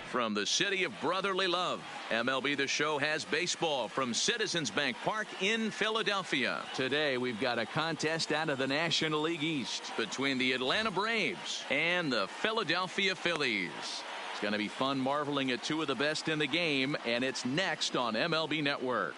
From the city of brotherly love, MLB The Show has baseball from Citizens Bank Park in Philadelphia. Today we've got a contest out of the National League East between the Atlanta Braves and the Philadelphia Phillies. It's going to be fun marveling at two of the best in the game, and it's next on MLB Network.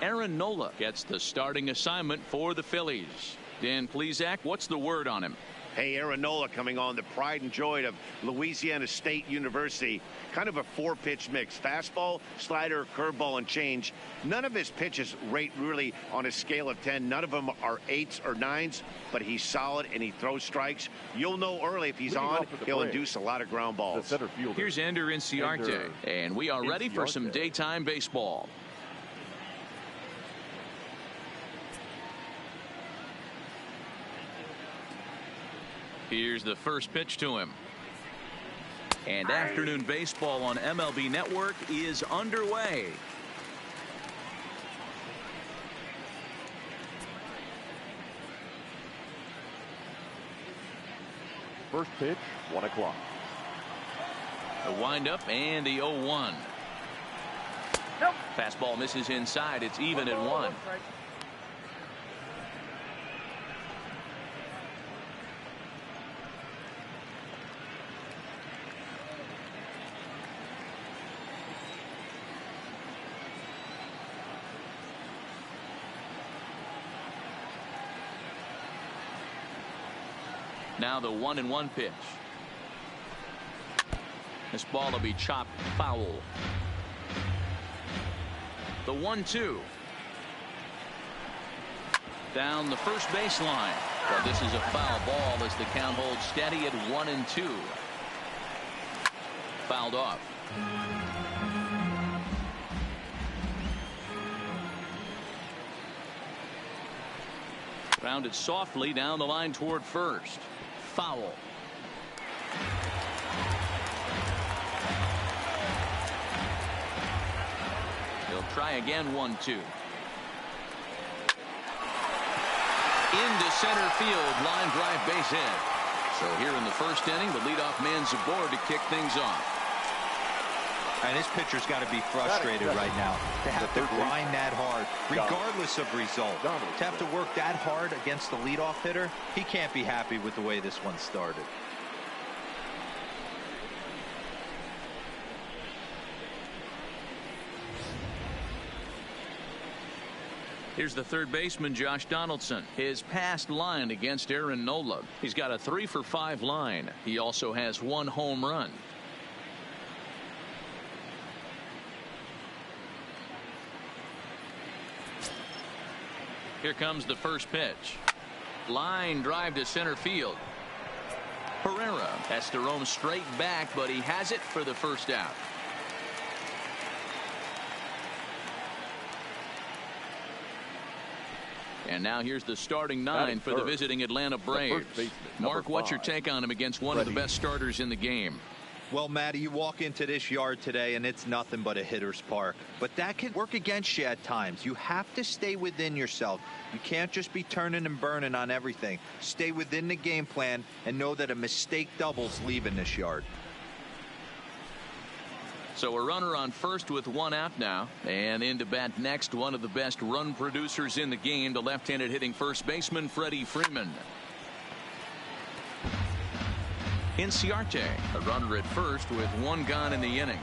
Aaron Nola gets the starting assignment for the Phillies. Dan Plesac, what's the word on him? Hey, Aaron Nola coming on, the pride and joy of Louisiana State University. Kind of a four-pitch mix. Fastball, slider, curveball, and change. None of his pitches rate really on a scale of 10. None of them are 8s or 9s, but he's solid and he throws strikes. You'll know early if he's on, he'll induce a lot of ground balls. Here's Ender Inciarte, and we are ready for some daytime baseball. Here's the first pitch to him. And afternoon baseball on MLB Network is underway. First pitch, 1 o'clock. The windup and the 0-1. Nope. Fastball misses inside. It's even at 1. Now the 1-1 pitch. This ball will be chopped foul. The 1-2. Down the first baseline. But this is a foul ball as the count holds steady at 1-2. Fouled off. Grounded softly down the line toward first. Foul. He'll try again. 1-2. Into center field. Line drive, base hit. So here in the first inning, the leadoff man's aboard to kick things off. And this pitcher's got to be frustrated right now to have to grind that hard, regardless of result. To have to work that hard against the leadoff hitter, he can't be happy with the way this one started. Here's the third baseman, Josh Donaldson. His past line against Aaron Nola. He's got a 3-for-5 line. He also has 1 home run. Here comes the first pitch. Line drive to center field. Herrera has to roam straight back, but he has it for the first out. And now here's the starting 9 for the visiting Atlanta Braves. Mark, what's your take on him against one of the best starters in the game? Well, Matty, you walk into this yard today and it's nothing but a hitter's park. But that can work against you at times. You have to stay within yourself. You can't just be turning and burning on everything. Stay within the game plan and know that a mistake doubles leaving this yard. So a runner on first with 1 out now. And in to bat next, one of the best run producers in the game, the left-handed hitting first baseman, Freddie Freeman. Inciarte, a runner at first with 1 gone in the inning.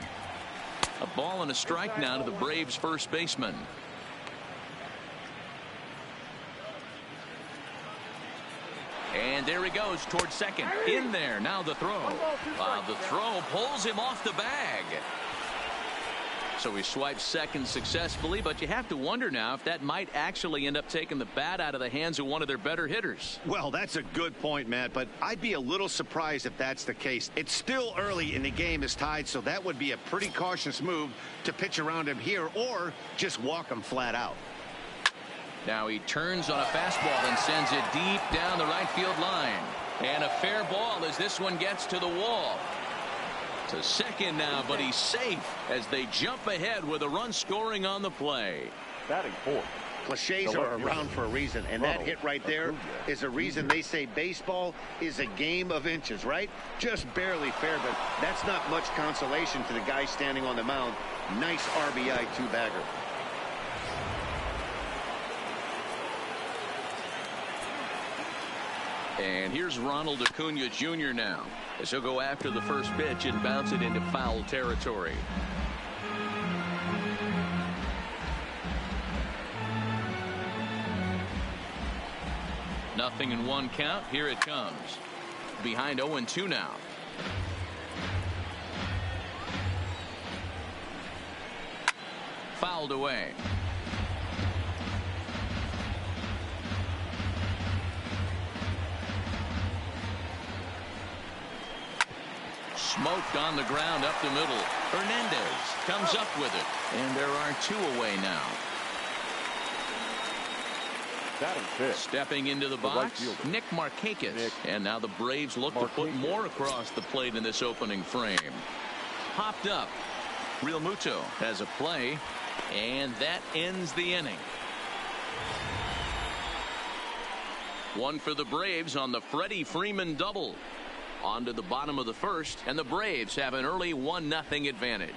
A ball and a strike now to the Braves first baseman. And there he goes towards second. In there. Now the throw. The throw pulls him off the bag. So he swipes second successfully, but you have to wonder now if that might actually end up taking the bat out of the hands of one of their better hitters. Well, that's a good point, Matt, but I'd be a little surprised if that's the case. It's still early and the game is tied, so that would be a pretty cautious move to pitch around him here or just walk him flat out. Now he turns on a fastball and sends it deep down the right field line. And a fair ball as this one gets to the wall. To second now, but he's safe as they jump ahead with a run scoring on the play. Batting fourth, Cliches are around for a reason, and that hit right there is a reason they say baseball is a game of inches, right? Just barely fair, but that's not much consolation to the guy standing on the mound. Nice RBI two-bagger. And here's Ronald Acuna Jr. now, as he'll go after the first pitch and bounce it into foul territory. Nothing in one count. Here it comes. Behind 0-2 now. Fouled away. Smoked on the ground up the middle. Hernandez comes up with it. And there are 2 away now. Stepping into the box, Nick Markakis. And now the Braves look to put more across the plate in this opening frame. Popped up. Real Muto has a play, and that ends the inning. One for the Braves on the Freddie Freeman double. On to the bottom of the first, and the Braves have an early 1-0 advantage.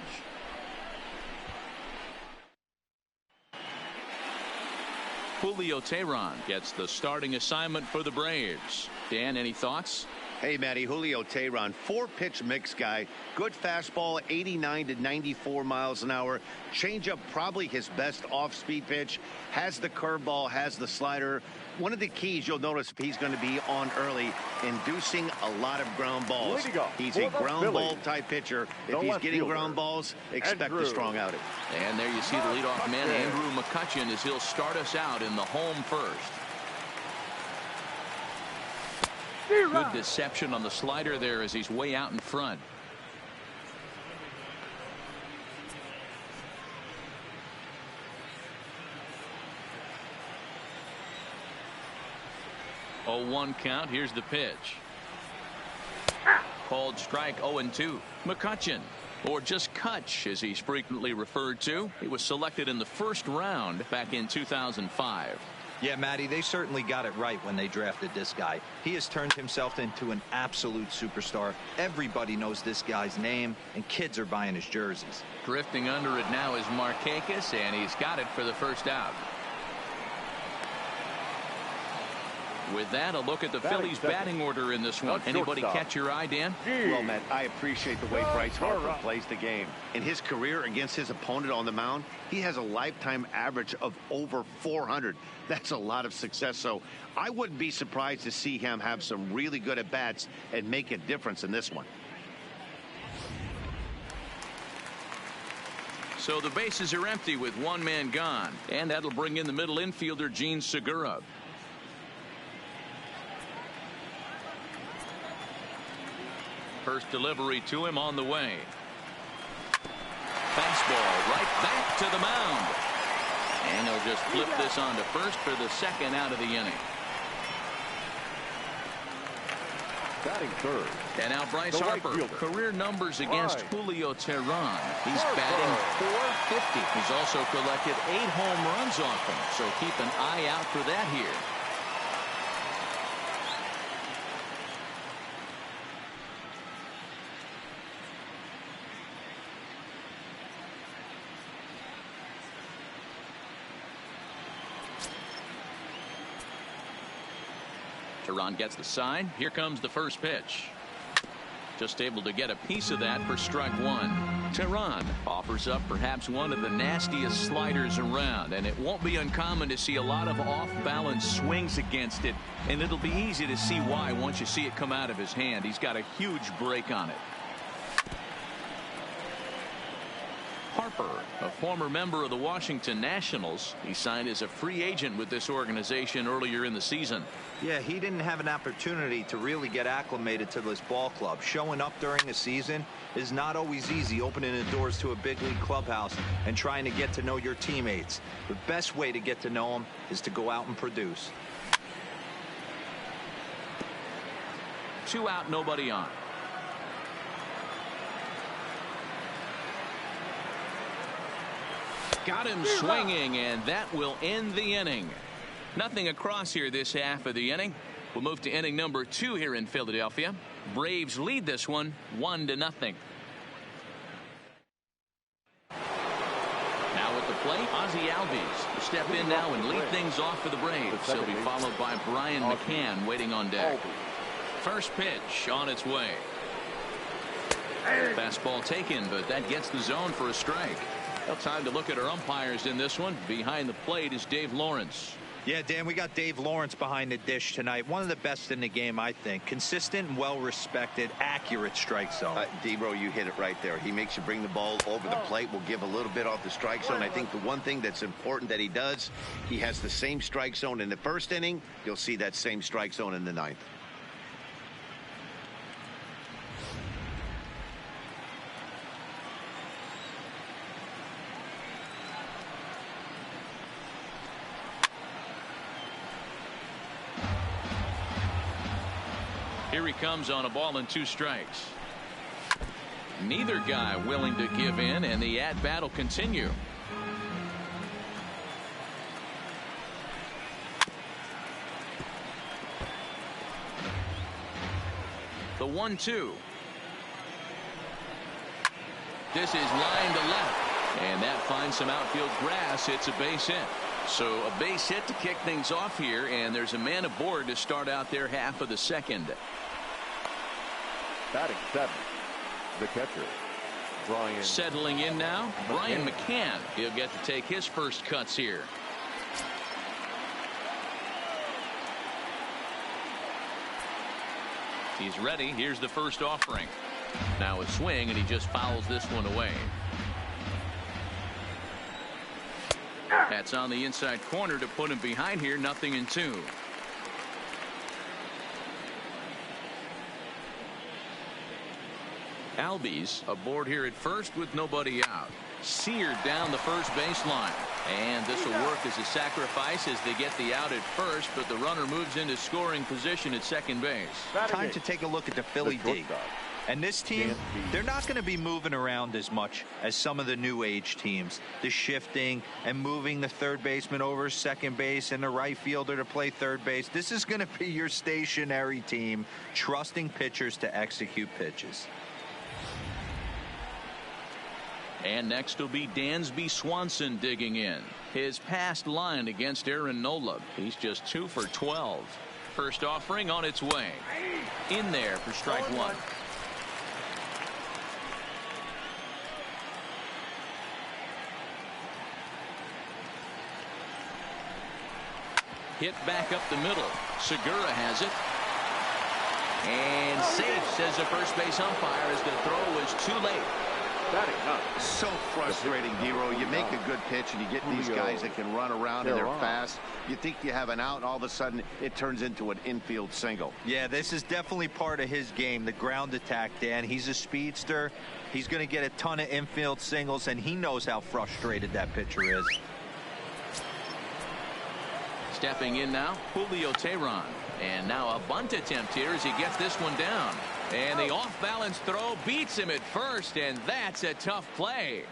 Julio Teheran gets the starting assignment for the Braves. Dan, any thoughts? Hey, Matty, Julio Teheran, 4-pitch mix guy. Good fastball, 89 to 94 miles an hour. Changeup, probably his best off-speed pitch. Has the curveball, has the slider. One of the keys you'll notice if he's going to be on early, inducing a lot of ground balls. He's a ground ball type pitcher. If he's getting ground balls, expect a strong outing. And there you see the leadoff man, Andrew McCutchen, as he'll start us out in the home first. Good deception on the slider there as he's way out in front. Oh, 1 count. Here's the pitch. Called strike. 0-2. McCutchen, or just Kutch as he's frequently referred to. He was selected in the first round back in 2005. Yeah, Matty, they certainly got it right when they drafted this guy. He has turned himself into an absolute superstar. Everybody knows this guy's name, and kids are buying his jerseys. Drifting under it now is Markakis, and he's got it for the first out. With that, a look at the Phillies batting order in this one. Anybody catch your eye, Dan? Well, Matt, I appreciate the way Bryce Harper plays the game. In his career against his opponent on the mound, he has a lifetime average of over 400. That's a lot of success. So I wouldn't be surprised to see him have some really good at-bats and make a difference in this one. So the bases are empty with 1 man gone. And that'll bring in the middle infielder, Gene Segura. First delivery to him on the way. Fastball right back to the mound. And he'll just flip this on to first for the second out of the inning. Batting third. And now Bryce Harper. Career numbers against Julio Teheran. He's batting .450. He's also collected 8 home runs off him. So keep an eye out for that here. Teheran gets the sign. Here comes the first pitch. Just able to get a piece of that for strike 1. Teheran offers up perhaps one of the nastiest sliders around, and it won't be uncommon to see a lot of off-balance swings against it, and it'll be easy to see why once you see it come out of his hand. He's got a huge break on it. Harper, a former member of the Washington Nationals. He signed as a free agent with this organization earlier in the season. Yeah, he didn't have an opportunity to really get acclimated to this ball club. Showing up during a season is not always easy, opening the doors to a big league clubhouse and trying to get to know your teammates. The best way to get to know them is to go out and produce. 2 out, nobody on. Got him swinging, and that will end the inning. Nothing across here this half of the inning. We'll move to inning number 2 here in Philadelphia. Braves lead this one 1-0. Now at the plate, Ozzie Albies will step in now and lead things off for the Braves. He'll be followed by Brian McCann waiting on deck. First pitch on its way. Fastball taken, but that gets the zone for a strike. Well, time to look at our umpires in this one. Behind the plate is Dave Lawrence. Yeah, Dan, we got Dave Lawrence behind the dish tonight. One of the best in the game, I think. Consistent and well-respected, accurate strike zone. D-Bro, you hit it right there. He makes you bring the ball over the plate. Will give a little bit off the strike zone. I think the one thing that's important that he does, he has the same strike zone in the first inning. You'll see that same strike zone in the 9th. Here he comes on a ball and 2 strikes. Neither guy willing to give in, and the at-bat will continue. The 1-2. This is line to left, and that finds some outfield grass. It's a base hit. So a base hit to kick things off here, and there's a man aboard to start out their half of the second. Batting 7th, the catcher, Brian. Settling in now, Brian McCann. He'll get to take his first cuts here. He's ready. Here's the first offering. Now a swing, and he just fouls this one away. That's on the inside corner to put him behind here. 0-2. Albies aboard here at first with nobody out. Seared down the first baseline, and this will work as a sacrifice as they get the out at first, but the runner moves into scoring position at second base. Time to take a look at the Philly D. And this team, they're not going to be moving around as much as some of the new age teams. The shifting and moving the third baseman over second base and the right fielder to play third base. This is going to be your stationary team, trusting pitchers to execute pitches. And next will be Dansby Swanson digging in. His past line against Aaron Nola. He's just 2 for 12. First offering on its way. In there for strike 1. Hit back up the middle. Segura has it. And safe, says the first base umpire, as the throw was too late. So frustrating, D-Ro. You make a good pitch and you get these guys that can run around and they're fast. You think you have an out, and all of a sudden it turns into an infield single. Yeah, this is definitely part of his game, the ground attack, Dan. He's a speedster. He's going to get a ton of infield singles, and he knows how frustrated that pitcher is. Stepping in now, Julio Teheran. And now a bunt attempt here as he gets this one down. And the off-balance throw beats him at first, and that's a tough play.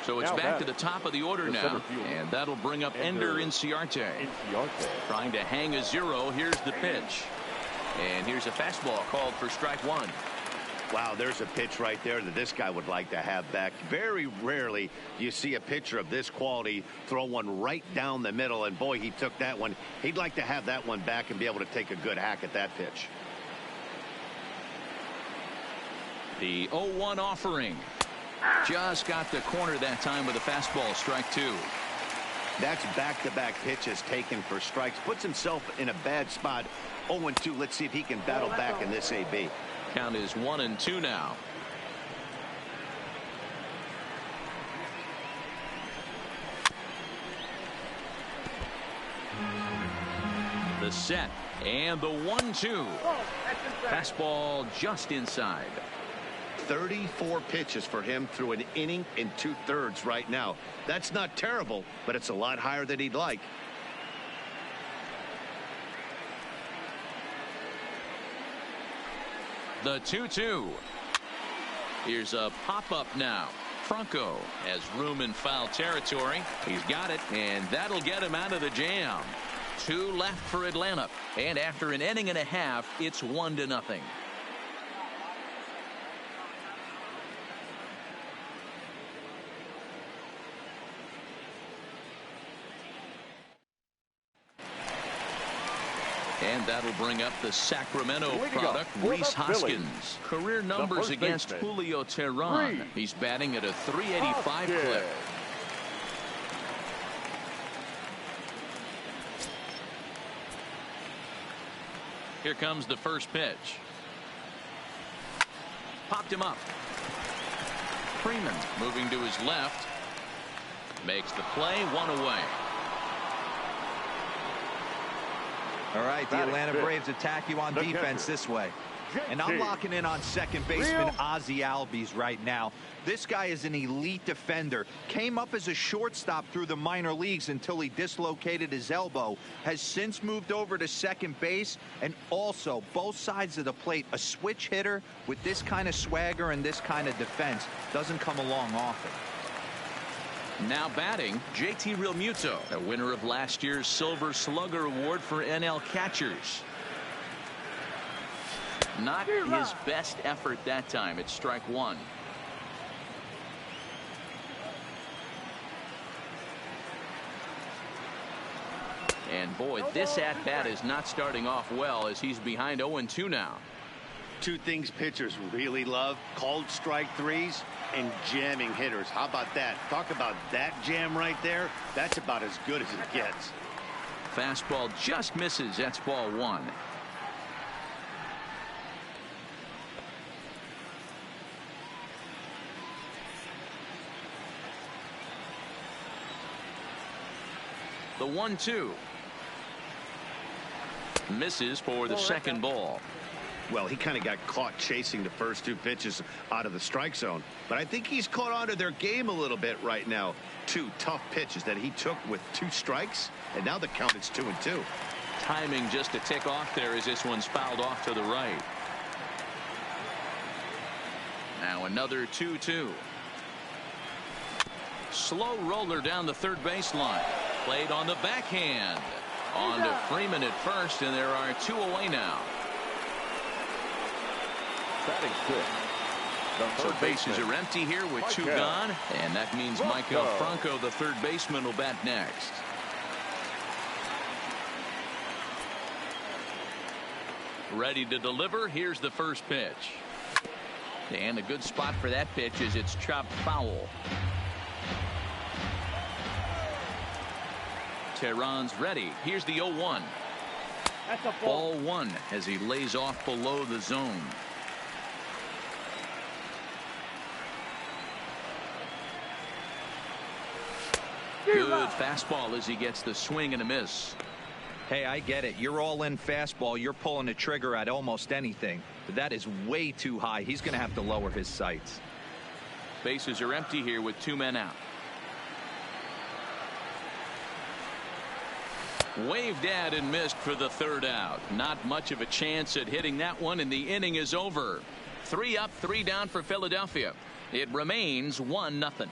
So it's back to the top of the order now, and that'll bring up Ender Inciarte. Trying to hang a 0. Here's the pitch. And here's a fastball called for strike 1. Wow, there's a pitch right there that this guy would like to have back. Very rarely you see a pitcher of this quality throw one right down the middle, and boy, he took that one. He'd like to have that one back and be able to take a good hack at that pitch. The 0-1 offering. Just got the corner that time with a fastball, strike 2. That's back-to-back pitches taken for strikes. Puts himself in a bad spot. 0-2. Let's see if he can battle back in this AB. Count is 1-2 now. The set and the 1-2. Fastball just inside. 34 pitches for him through an inning and 2/3 right now. That's not terrible, but it's a lot higher than he'd like. The 2-2. Here's a pop-up now. Franco has room in foul territory. He's got it, and that'll get him out of the jam. 2 left for Atlanta, and after an inning and a half, it's 1-0. And that'll bring up the Sacramento product, Rhys Hoskins. Career numbers against Julio Teheran. He's batting at a .385 clip. Here comes the first pitch. Popped him up. Freeman moving to his left. Makes the play, 1 away. All right, the Atlanta Braves attack you on defense this way. And I'm locking in on second baseman Ozzie Albies right now. This guy is an elite defender. Came up as a shortstop through the minor leagues until he dislocated his elbow. Has since moved over to second base, and also both sides of the plate. A switch hitter with this kind of swagger and this kind of defense doesn't come along often. Now batting, JT Realmuto, a winner of last year's Silver Slugger Award for NL catchers. Not his best effort that time. It's strike 1. And boy, this at-bat is not starting off well as he's behind 0-2 now. 2 things pitchers really love: called strike 3s and jamming hitters. How about that? Talk about that jam right there. That's about as good as it gets. Fastball just misses. That's ball 1. The 1-2 misses for the second ball. Well, he kind of got caught chasing the first 2 pitches out of the strike zone, but I think he's caught on to their game a little bit right now. 2 tough pitches that he took with 2 strikes, and now the count is 2-2. Timing just a tick off there as this one's fouled off to the right. Now another 2-2. Slow roller down the third baseline. Played on the backhand. On to Freeman at first, and there are 2 away now. Batting 6. So bases are empty here with 2 gone, and that means Michael Franco, the third baseman, will bat next. Ready to deliver. Here's the first pitch. And a good spot for that pitch is it's chopped foul. Teheran's ready. Here's the 0-1. Ball 1 as he lays off below the zone. Good fastball as he gets the swing and a miss. Hey, I get it. You're all in fastball. You're pulling the trigger at almost anything. But that is way too high. He's going to have to lower his sights. Bases are empty here with 2 men out. Waved at and missed for the third out. Not much of a chance at hitting that one, and the inning is over. 3 up, 3 down for Philadelphia. It remains 1-0.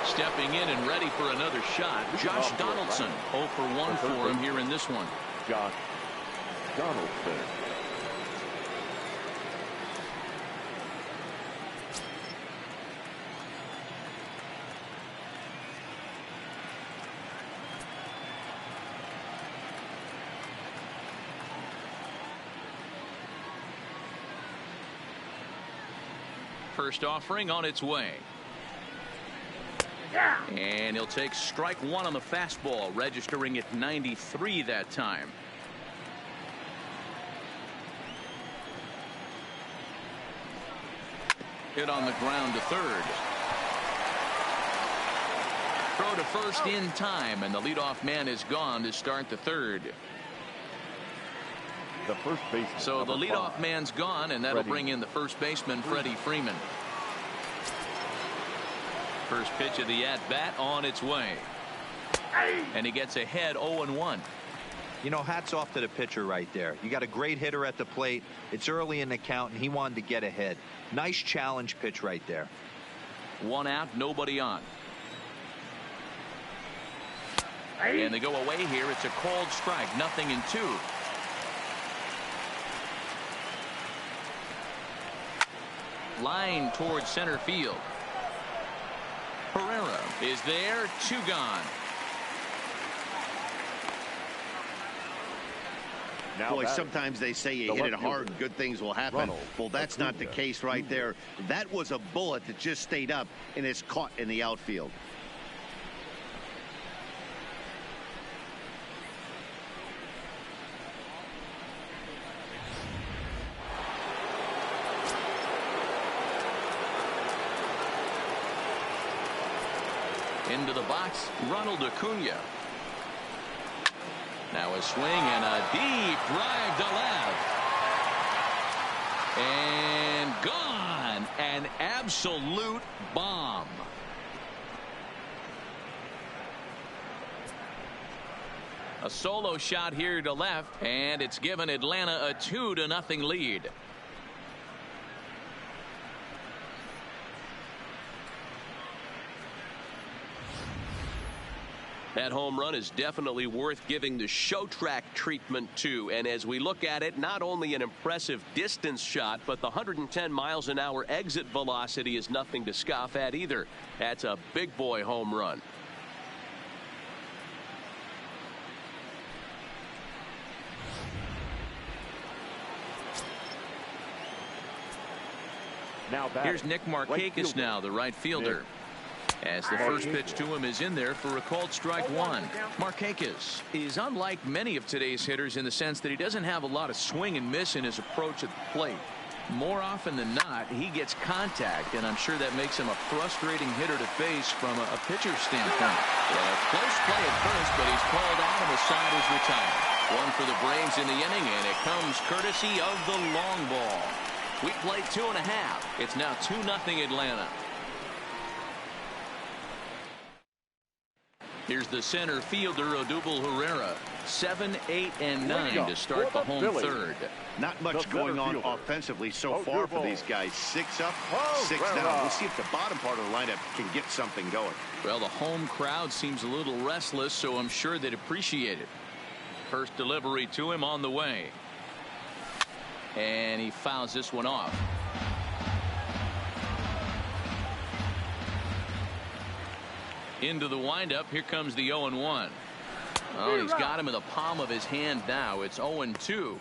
Stepping in and ready for another shot, Josh Donaldson. 0 for 1 for him here in this one. Josh Donaldson. First offering on its way. And he'll take strike 1 on the fastball, registering at 93 that time. Hit on the ground to third. Throw to first in time, and the leadoff man is gone to start the third. The first baseman. So the leadoff man's gone, and that'll bring in the first baseman, Freddie Freeman. First pitch of the at-bat on its way. And he gets ahead 0-1. You know, hats off to the pitcher right there. You got a great hitter at the plate. It's early in the count, and he wanted to get ahead. Nice challenge pitch right there. 1 out, nobody on. And they go away here. It's a called strike, 0-2. Line towards center field. Herrera is there, 2 gone. Now Boy, batting, sometimes they say you the hit it left hard, fielder, good things will happen. Ronald Well, that's not the Acuna case right Jr. there. That was a bullet that just stayed up and is caught in the outfield. Into the box, Ronald Acuna. Now a swing and a deep drive to left. And gone. An absolute bomb. A solo shot here to left, and it's given Atlanta a 2-0 lead. That home run is definitely worth giving the show track treatment to. And as we look at it, not only an impressive distance shot, but the 110 miles an hour exit velocity is nothing to scoff at either. That's a big boy home run. Now batting, Here's Nick right Markakis fielder, now, the right fielder. Nick. As the first pitch to him is in there for a called strike 1. Markakis is unlike many of today's hitters in the sense that he doesn't have a lot of swing and miss in his approach at the plate. More often than not, he gets contact, and I'm sure that makes him a frustrating hitter to face from a pitcher's standpoint. Yeah, close play at first, but he's called out and the side is retired. 1 for the Braves in the inning, and it comes courtesy of the long ball. We played 2.5. It's now 2-0 Atlanta. Here's the center fielder, Odubel Herrera. 7, 8, and 9 to start the home Phillies. third. Not much The going on center fielder. offensively so far for these guys. 6 up, 6 down. We'll see if the bottom part of the lineup can get something going. Well, the home crowd seems a little restless, so I'm sure they'd appreciate it. First delivery to him on the way. And he fouls this one off. Into the windup. Here comes the 0-1. Oh, he's got him in the palm of his hand now. It's 0-2.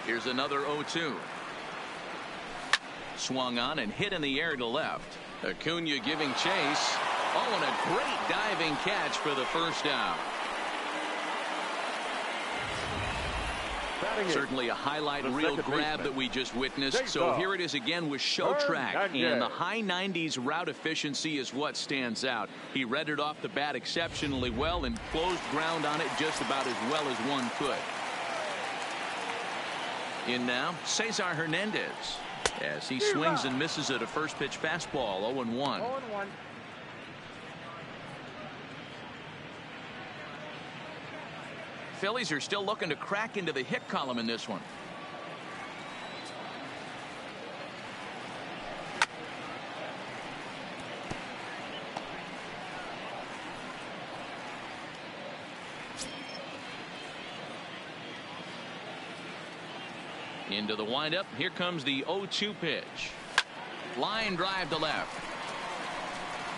Here's another 0-2. Swung on and hit in the air to left. Acuna giving chase. Oh, and a great diving catch for the first down. Certainly a highlight reel grab that we just witnessed. So here it is again with show track, and the high 90s route efficiency is what stands out. He read it off the bat exceptionally well and closed ground on it just about as well as one could. In now, Cesar Hernandez, as he swings and misses at a first pitch fastball. 0-1. Phillies are still looking to crack into the hit column in this one. Into the windup. Here comes the 0-2 pitch. Line drive to left.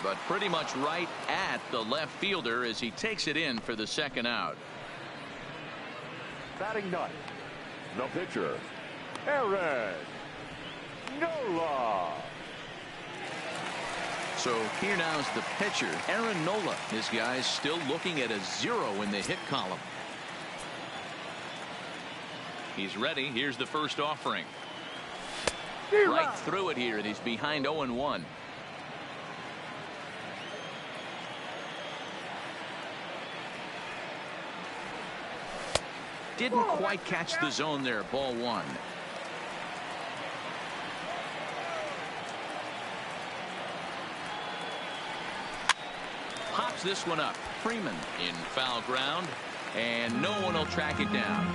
But pretty much right at the left fielder as he takes it in for the second out. Batting ninth, the pitcher, Aaron Nola. So here now is the pitcher, Aaron Nola. This guy's still looking at a 0 in the hit column. He's ready. Here's the first offering. Right through it here, and he's behind 0-1. Didn't quite catch the zone there. Ball one. Pops this one up. Freeman in foul ground, and no one will track it down.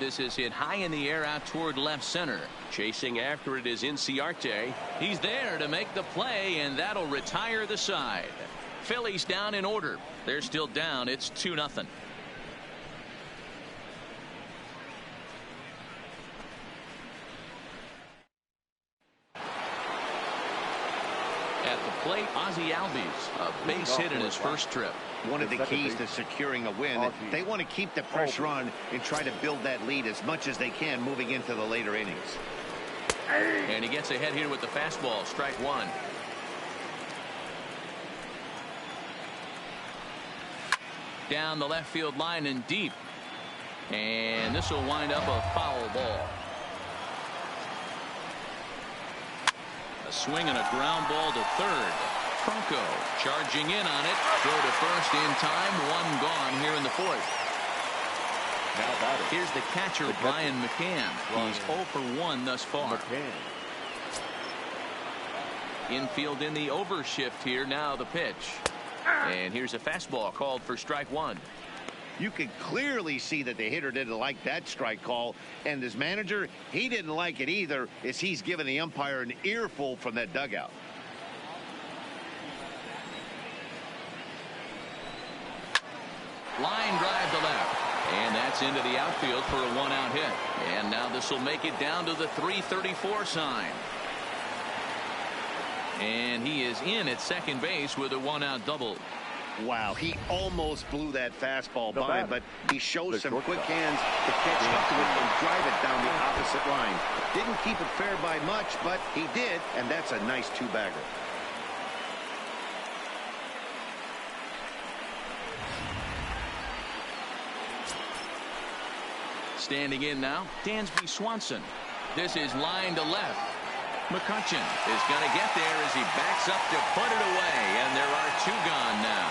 This is hit high in the air out toward left center. Chasing after it is Inciarte. He's there to make the play, and that'll retire the side. Phillies down in order. They're still down. It's 2-0. At the plate, Ozzie Albies, a base hit in his first trip. One of the keys to securing a win. They want to keep the pressure on and try to build that lead as much as they can moving into the later innings. And he gets ahead here with the fastball. Strike one. Down the left field line and deep. And this will wind up a foul ball. A swing and a ground ball to third. Tronco charging in on it. Throw to first in time. One gone here in the fourth. Here's the catcher, Brian McCann. He's 0 for 1 thus far. Infield in the overshift here. Now the pitch. And here's a fastball called for strike one. You could clearly see that the hitter didn't like that strike call, and his manager, he didn't like it either, as he's giving the umpire an earful from that dugout. Line drive to left. And that's into the outfield for a one-out hit. And now this will make it down to the 334 sign. And he is in at second base with a one-out double. Wow, he almost blew that fastball by him, but he shows some quick hands to catch up to it and drive it down the opposite line. Didn't keep it fair by much, but he did, and that's a nice two-bagger. Standing in now, Dansby Swanson. This is line to left. McCutchen is going to get there as he backs up to put it away, and there are two gone now.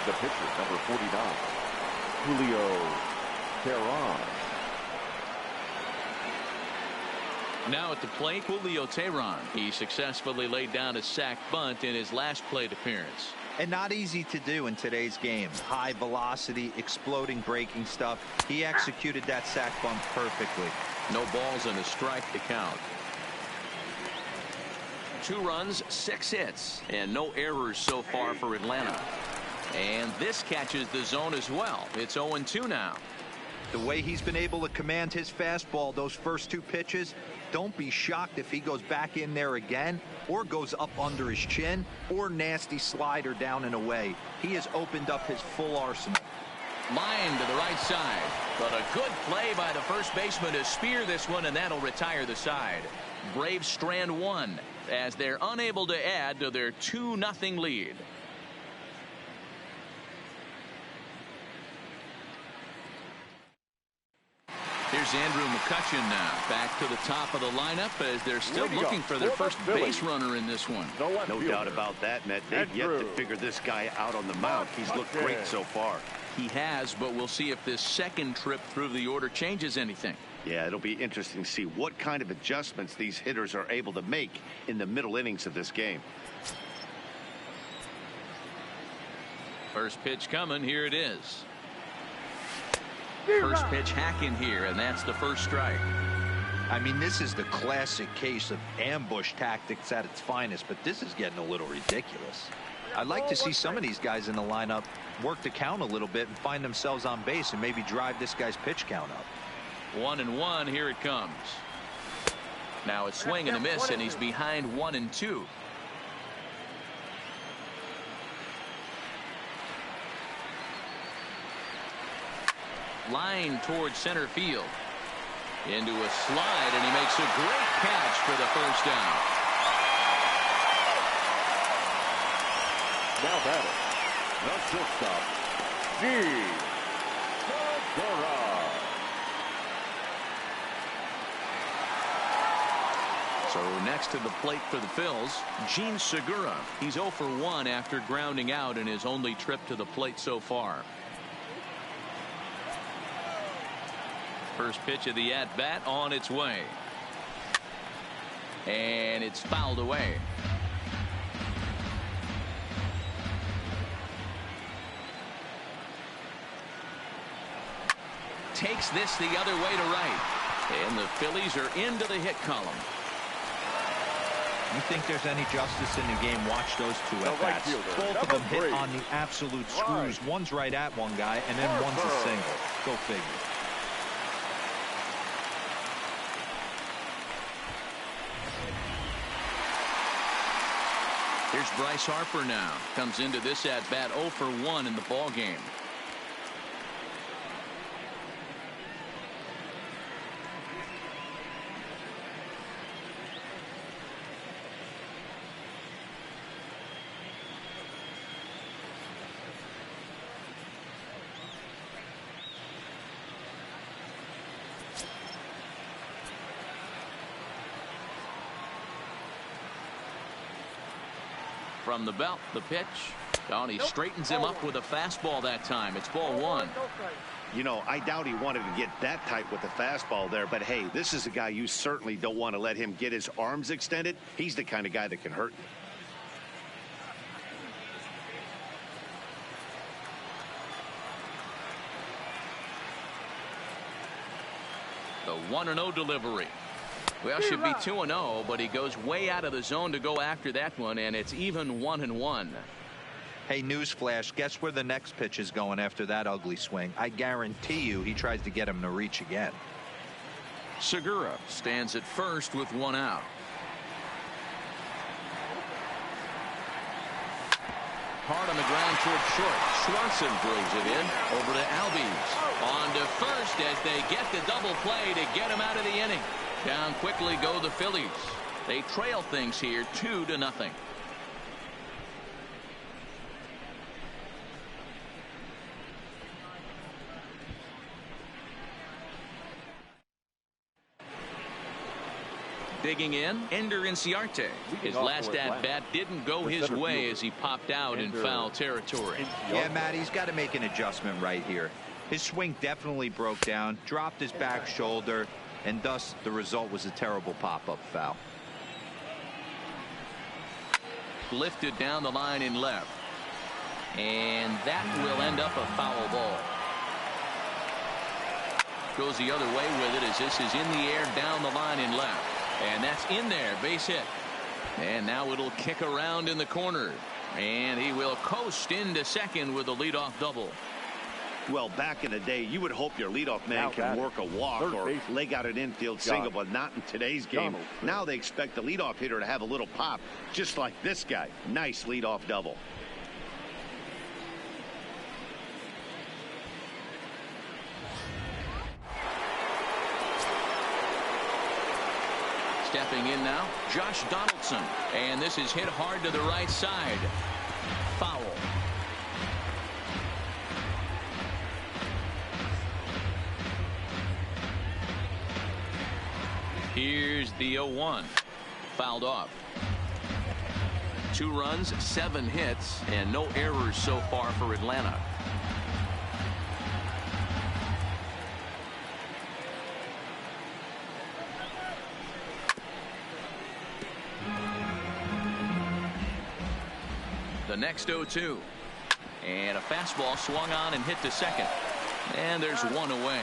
The pitcher, number 49, Julio Teheran. Now at the plate, Julio Teheran. He successfully laid down a sac bunt in his last plate appearance. And not easy to do in today's game. High velocity, exploding breaking stuff. He executed that sac bunt perfectly. No balls and a strike to count. 2 runs, 6 hits, and no errors so far for Atlanta. And this catches the zone as well. It's 0-2 now. The way he's been able to command his fastball those first 2 pitches, don't be shocked if he goes back in there again or goes up under his chin or nasty slider down and away. He has opened up his full arsenal. Line to the right side, but a good play by the first baseman to spear this one, and that'll retire the side. Braves strand 1 as they're unable to add to their 2-0 lead. Here's Andrew McCutchen now back to the top of the lineup as they're still looking for their first base runner in this one. No doubt about that, Matt. They've yet to figure this guy out on the mound. He's looked great so far. He has, but we'll see if this second trip through the order changes anything. Yeah, it'll be interesting to see what kind of adjustments these hitters are able to make in the middle innings of this game. First pitch coming. Here it is. First pitch hacking here, and that's the first strike. I mean, this is the classic case of ambush tactics at its finest, but this is getting a little ridiculous. I'd like to see some of these guys in the lineup work the count a little bit and find themselves on base and maybe drive this guy's pitch count up. 1-1. Here it comes. Now it's swing and a miss, and he's behind 1-2. Line towards center field. Into a slide, and he makes a great catch for the first down. Now batting, the shortstop, So next to the plate for the Phils, Gene Segura. He's 0 for 1 after grounding out in his only trip to the plate so far. First pitch of the at-bat on its way. And it's fouled away. Takes this the other way to right. And the Phillies are into the hit column. You think there's any justice in the game? Watch those two at-bats. Both of them hit on the absolute screws. One's right at one guy, and then one's a single. Go figure. Here's Bryce Harper now. Comes into this at-bat 0 for 1 in the ball game. From the belt, the pitch. Oh, and he straightens him up with a fastball that time. It's ball 1. You know, I doubt he wanted to get that tight with the fastball there, but hey, this is a guy you certainly don't want to let him get his arms extended. He's the kind of guy that can hurt you. The 1-0 delivery. Well, should be 2-0, but he goes way out of the zone to go after that one, and it's even 1-1. Hey, newsflash, guess where the next pitch is going after that ugly swing? I guarantee you he tries to get him to reach again. Segura stands at first with 1 out. Hard on the ground toward short. Swanson throws it in over to Albies. On to first as they get the double play to get him out of the inning. Down quickly go the Phillies. They trail things here 2-0. Digging in, Ender Inciarte. His last at-bat didn't go his way as he popped out in foul territory. Yeah, Matt, he's got to make an adjustment right here. His swing definitely broke down, dropped his back shoulder, and thus the result was a terrible pop-up foul. Lifted down the line in left. And that will end up a foul ball. Goes the other way with it as this is in the air down the line in left. And that's in there, base hit. And now it'll kick around in the corner. And he will coast into second with a leadoff double. Well, back in the day, you would hope your leadoff man can work a walk or leg out an infield single, but not in today's game. Now they expect the leadoff hitter to have a little pop, just like this guy. Nice leadoff double. Stepping in now, Josh Donaldson. And this is hit hard to the right side. Foul. Here's the 0-1. Fouled off. 2 runs, 7 hits, and no errors so far for Atlanta. The next 0-2. And a fastball swung on and hit to second. And there's 1 away.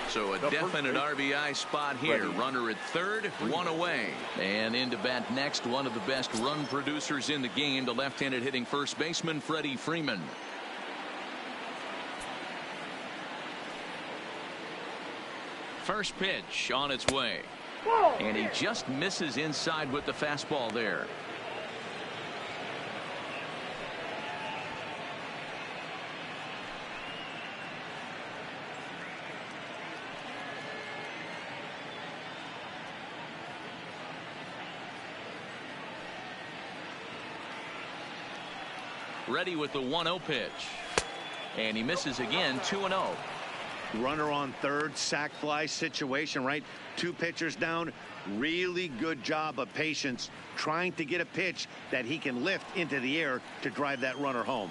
So a definite RBI spot here. Runner at third, 1 away. And into bat next, one of the best run producers in the game, the left-handed hitting first baseman Freddie Freeman. First pitch on its way. And he just misses inside with the fastball there. Ready with the 1-0 pitch. And he misses again, 2-0. Runner on third, sac fly situation, right? 2 pitchers down. Really good job of patience trying to get a pitch that he can lift into the air to drive that runner home.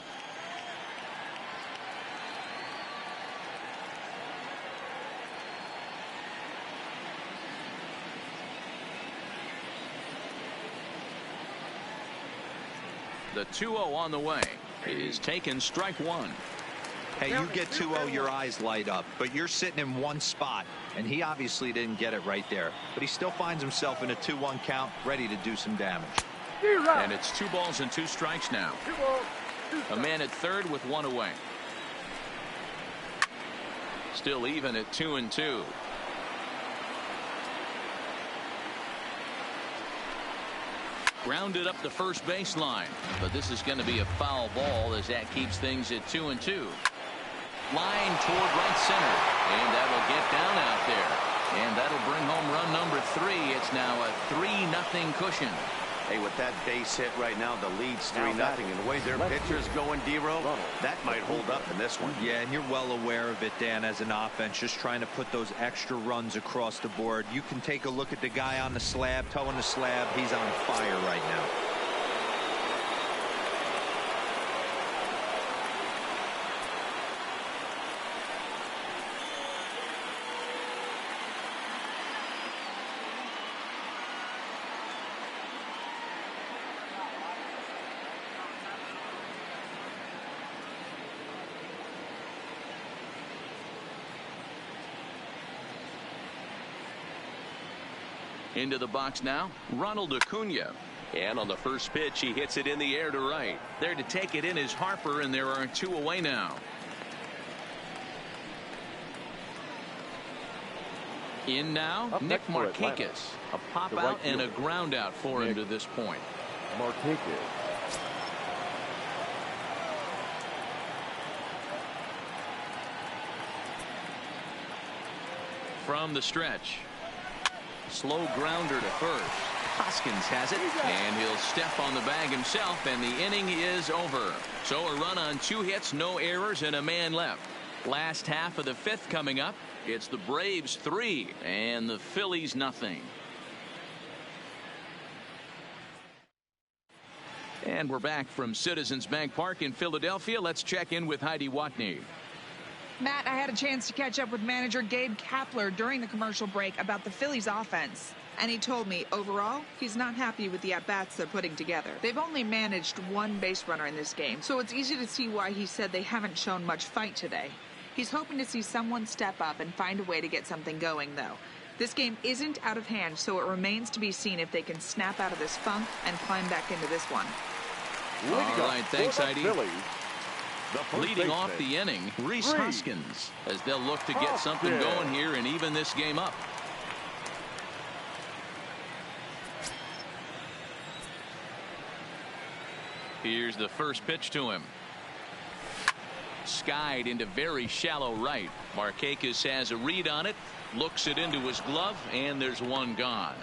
The 2-0 on the way is taken, strike one. Hey, you get 2-0, your eyes light up, but you're sitting in one spot, and he obviously didn't get it right there. But he still finds himself in a 2-1 count, ready to do some damage. And it's 2 balls and 2 strikes now. A man at third with 1 away. Still even at 2-2. Grounded up the first baseline, but this is going to be a foul ball as that keeps things at 2-2. Line toward right center, and that'll get down out there, and that'll bring home run number 3. It's now a 3-0 cushion. Hey, with that base hit right now, the lead's 3-0, and the way their pitcher's going, D-Row, that might hold up in this one. Yeah, and you're well aware of it, Dan, as an offense, just trying to put those extra runs across the board. You can take a look at the guy on the slab, towing the slab. He's on fire right now. Into the box now, Ronald Acuna. And on the first pitch, he hits it in the air to right. There to take it in is Harper, and there are 2 away now. In now, Up Nick next for Atlanta, Markakis. A pop the out right and a fielder, ground out for him to this point. Markakis. From the stretch. Slow grounder to first. Hoskins has it, and he'll step on the bag himself, and the inning is over. So a run on 2 hits, no errors, and a man left. Last half of the 5th coming up. It's the Braves 3 and the Phillies nothing. And we're back from Citizens Bank Park in Philadelphia. Let's check in with Heidi Watney. Matt, I had a chance to catch up with manager Gabe Kapler during the commercial break about the Phillies offense. And he told me, overall, he's not happy with the at-bats they're putting together. They've only managed 1 base runner in this game, so it's easy to see why he said they haven't shown much fight today. He's hoping to see someone step up and find a way to get something going, though. This game isn't out of hand, so it remains to be seen if they can snap out of this funk and climb back into this one. All right, thanks, Heidi. Phillies, Leading off the inning, Rhys Hoskins, as they'll look to get something going here and even this game up. Here's the first pitch to him. Skied into very shallow right. Markakis has a read on it, looks it into his glove, and there's 1 gone.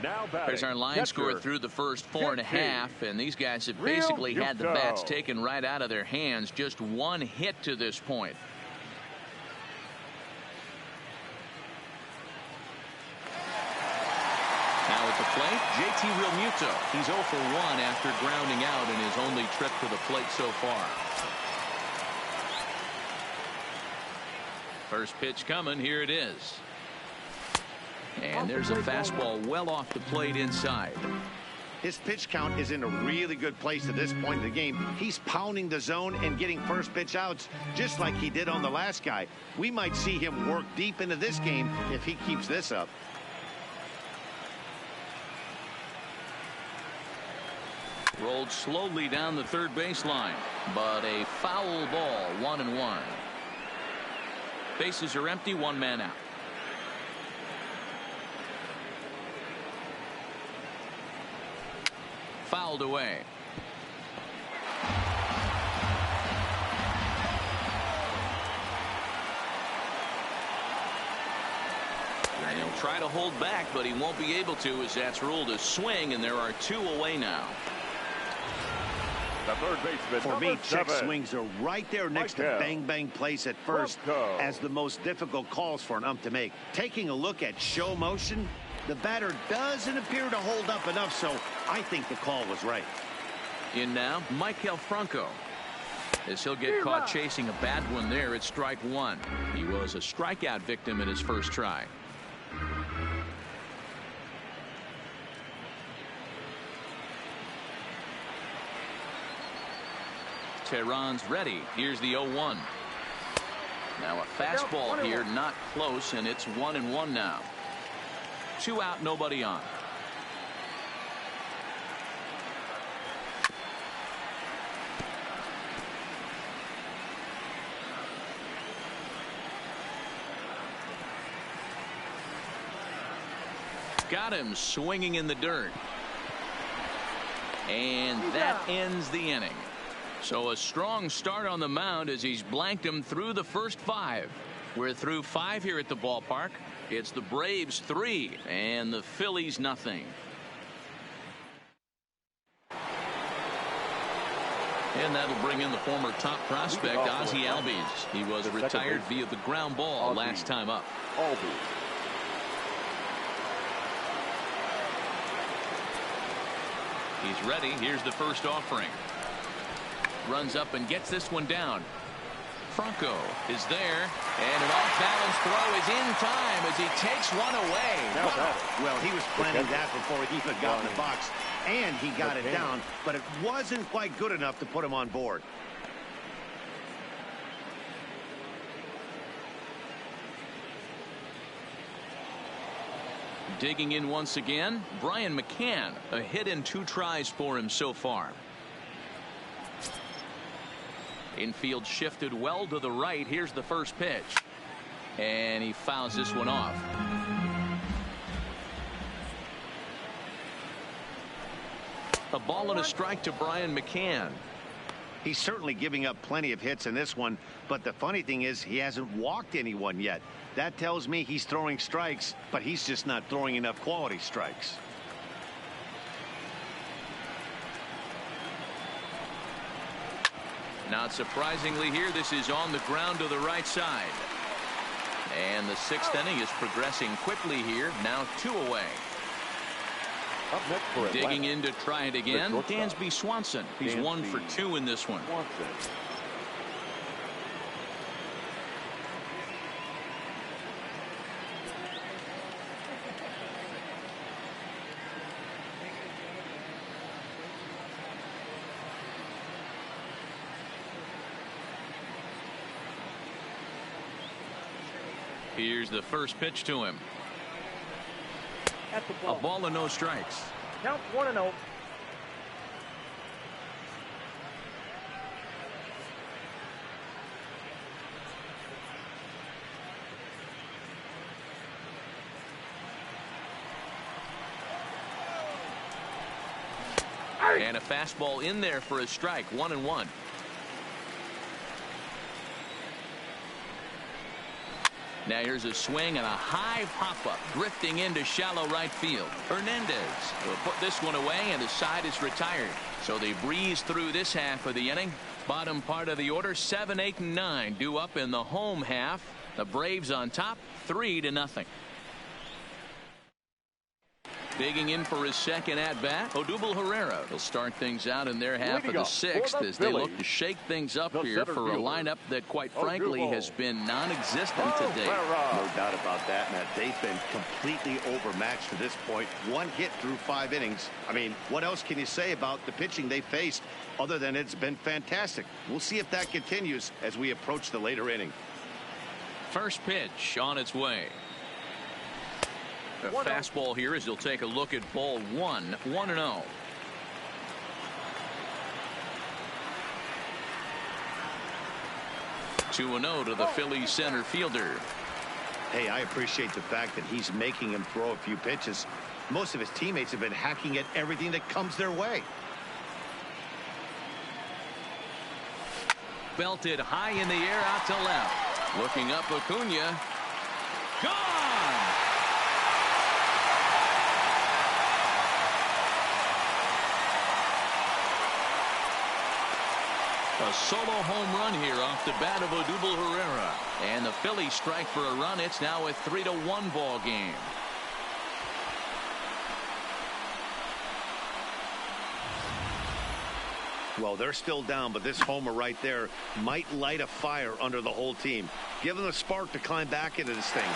Now There's our line score through the first 4.5, and these guys have basically had the bats taken right out of their hands. Just 1 hit to this point. Now at the plate, JT Realmuto. He's 0 for 1 after grounding out in his only trip to the plate so far. First pitch coming. Here it is. And there's a fastball well off the plate inside. His pitch count is in a really good place at this point in the game. He's pounding the zone and getting first pitch outs just like he did on the last guy. We might see him work deep into this game if he keeps this up. Rolled slowly down the third baseline, but a foul ball, 1-1. Bases are empty, 1 man out. Fouled away. And he'll try to hold back, but he won't be able to, as that's ruled a swing, and there are 2 away now. the third baseman. For me, check 7. swings are right there next to bang bang plays at first as the most difficult calls for an ump to make. Taking a look at show motion, the batter doesn't appear to hold up enough, so I think the call was right. In now, Michael Franco. As he'll get caught chasing a bad one there, it's strike one. He was a strikeout victim in his first try. Tehran's ready. Here's the 0-1. Now a fastball here, not close, and it's 1-1 now. 2 out, nobody on. Got him swinging in the dirt. And that ends the inning. So a strong start on the mound as he's blanked him through the first 5. We're through 5 here at the ballpark. It's the Braves 3 and the Phillies nothing. And that'll bring in the former top prospect Ozzie Albies. He was retired via the ground ball last time up. He's ready. Here's the first offering. Runs up and gets this one down. Franco is there, and an off-balance throw is in time as he takes one away. Well, he was planning that before he even got in the box, and he got it down, but it wasn't quite good enough to put him on board. Digging in once again, Brian McCann. A hit in 2 tries for him so far. Infield shifted well to the right. Here's the first pitch. And he fouls this one off. A ball and a strike to Brian McCann. He's certainly giving up plenty of hits in this one, but the funny thing is he hasn't walked anyone yet. That tells me he's throwing strikes, but he's just not throwing enough quality strikes. Not surprisingly here, this is on the ground to the right side. And the 6th inning is progressing quickly here. Now 2 away. Up next for Atlanta. Digging in to try it again, Dansby Swanson. He's 1 for 2 in this one. Here's the first pitch to him. A ball and no strikes. Count 1-0. And a fastball in there for a strike. 1-1. Now here's a swing and a high pop-up drifting into shallow right field. Hernandez will put this one away, and his side is retired. So they breeze through this half of the inning. Bottom part of the order, 7, 8, and 9 due up in the home half. The Braves on top, 3-0. Digging in for his second at-bat, Odubel Herrera will start things out in their half of the 6th as they look to shake things up here for a lineup that, quite frankly, has been non-existent today. No doubt about that, Matt. They've been completely overmatched to this point. 1 hit through 5 innings. I mean, what else can you say about the pitching they faced other than it's been fantastic? We'll see if that continues as we approach the later inning. First pitch on its way. A fastball here as he'll take a look at ball 1. 1-0. Two and 0 to the Phillies center fielder. Hey, I appreciate the fact that he's making him throw a few pitches. Most of his teammates have been hacking at everything that comes their way. Belted high in the air out to left. Looking up, Acuna. Gone! A solo home run here off the bat of Odubel Herrera. And the Phillies strike for a run. It's now a 3-1 ball game. Well, they're still down, but this homer right there might light a fire under the whole team. Give them a spark to climb back into this thing.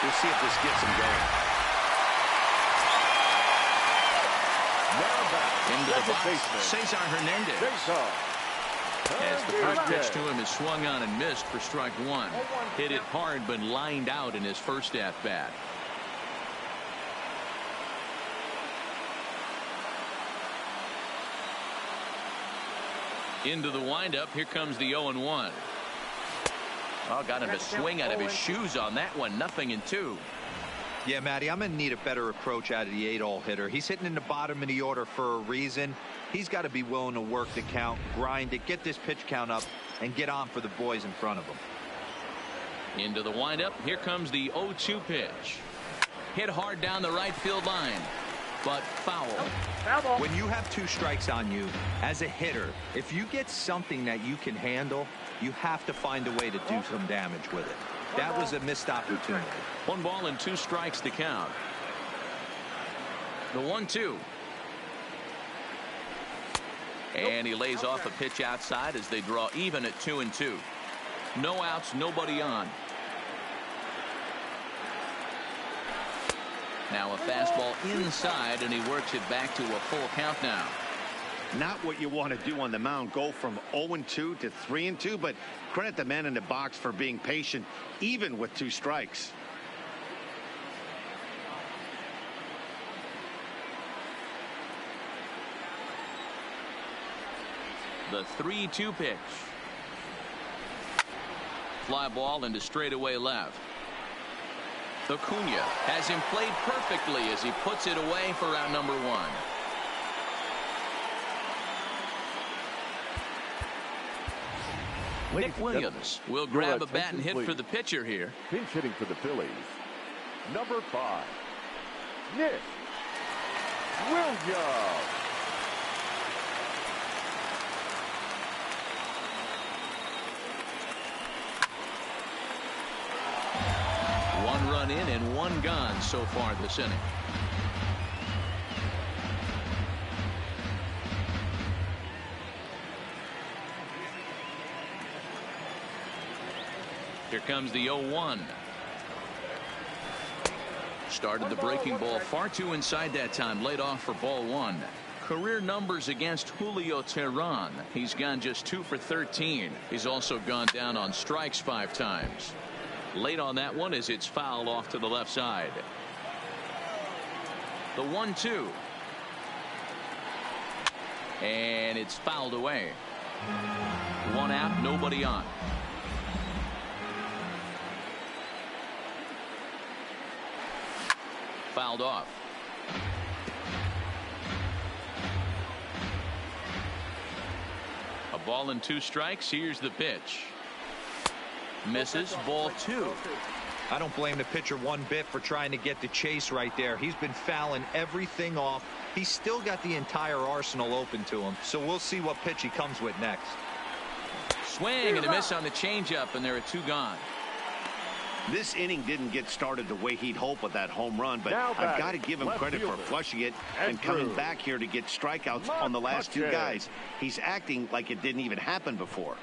We'll see if this gets them going. Now back. Into the box, baseman, Cesar Hernandez. As the first pitch to him is swung on and missed for strike one. Hit it hard, but lined out in his first at-bat. Into the windup. Here comes the 0-1. Oh, got him to swing out of his shoes on that one. 0-2. Yeah, Matty, I'm going to need a better approach out of the 8-hole hitter. He's hitting in the bottom of the order for a reason. He's got to be willing to work the count, grind it, get this pitch count up, and get on for the boys in front of him. Into the windup. Here comes the 0-2 pitch. Hit hard down the right field line, but foul. When you have 2 strikes on you, as a hitter, if you get something that you can handle, you have to find a way to do some damage with it. That was a missed opportunity. 1 ball and 2 strikes to count. The 1-2. And he lays off a pitch outside as they draw even at 2-2. No outs, nobody on. Now a fastball inside, and he works it back to a full count now. Not what you want to do on the mound, go from 0-2 to 3-2, but credit the man in the box for being patient, even with 2 strikes. The 3-2 pitch. Fly ball into straightaway left. Acuna has him played perfectly as he puts it away for out number 1. Nick Williams will grab a bat and hit for the pitcher here. Pinch hitting for the Phillies. Number 5, Nick Williams. One run in and 1 gone so far this inning. Here comes the 0-1. Started the breaking ball far too inside that time. Laid off for ball 1. Career numbers against Julio Teheran. He's gone just 2 for 13. He's also gone down on strikes 5 times. Late on that one as it's fouled off to the left side. The 1-2. And it's fouled away. 1 out, nobody on. Fouled off. A ball and 2 strikes. Here's the pitch. Misses. Ball 2. I don't blame the pitcher one bit for trying to get the chase right there. He's been fouling everything off. He's still got the entire arsenal open to him. So we'll see what pitch he comes with next. Swing and a miss on the changeup, and there are 2 gone. This inning didn't get started the way he'd hoped with that home run, but I've got to give him credit for flushing it and coming back here to get strikeouts on the last 2 guys. He's acting like it didn't even happen before.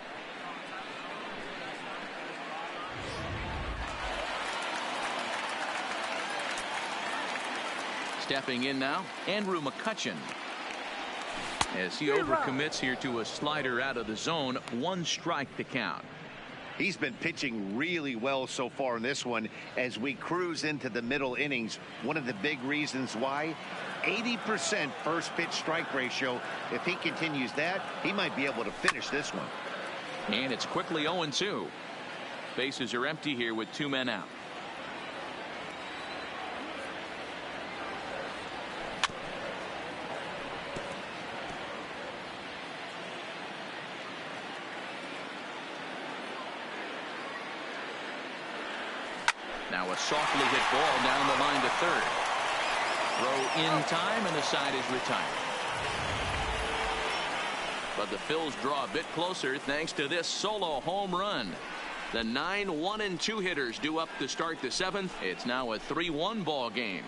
Stepping in now, Andrew McCutchen. As he overcommits here to a slider out of the zone. 1 strike to count. He's been pitching really well so far in this one as we cruise into the middle innings. One of the big reasons why, 80% first pitch strike ratio. If he continues that, he might be able to finish this one. And it's quickly 0-2. Bases are empty here with 2 men out. Now a softly hit ball down the line to third. Throw in time, and the side is retired. But the Phils draw a bit closer thanks to this solo home run. The 9 1-2 hitters due up to start the 7th. It's now a 3-1 ball game.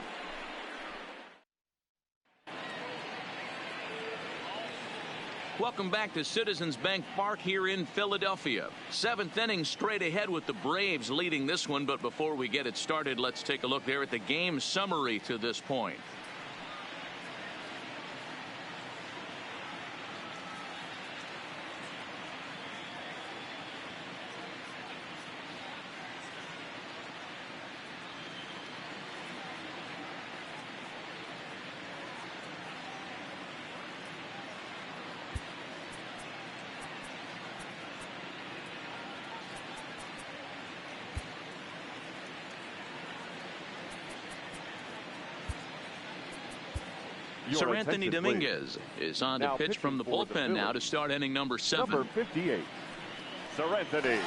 Welcome back to Citizens Bank Park here in Philadelphia. 7th inning straight ahead with the Braves leading this one. But before we get it started, let's take a look there at the game summary to this point. Sir Anthony Dominguez is on to pitch from the bullpen now to start inning number 7. Number 58, Sir Anthony Dominguez.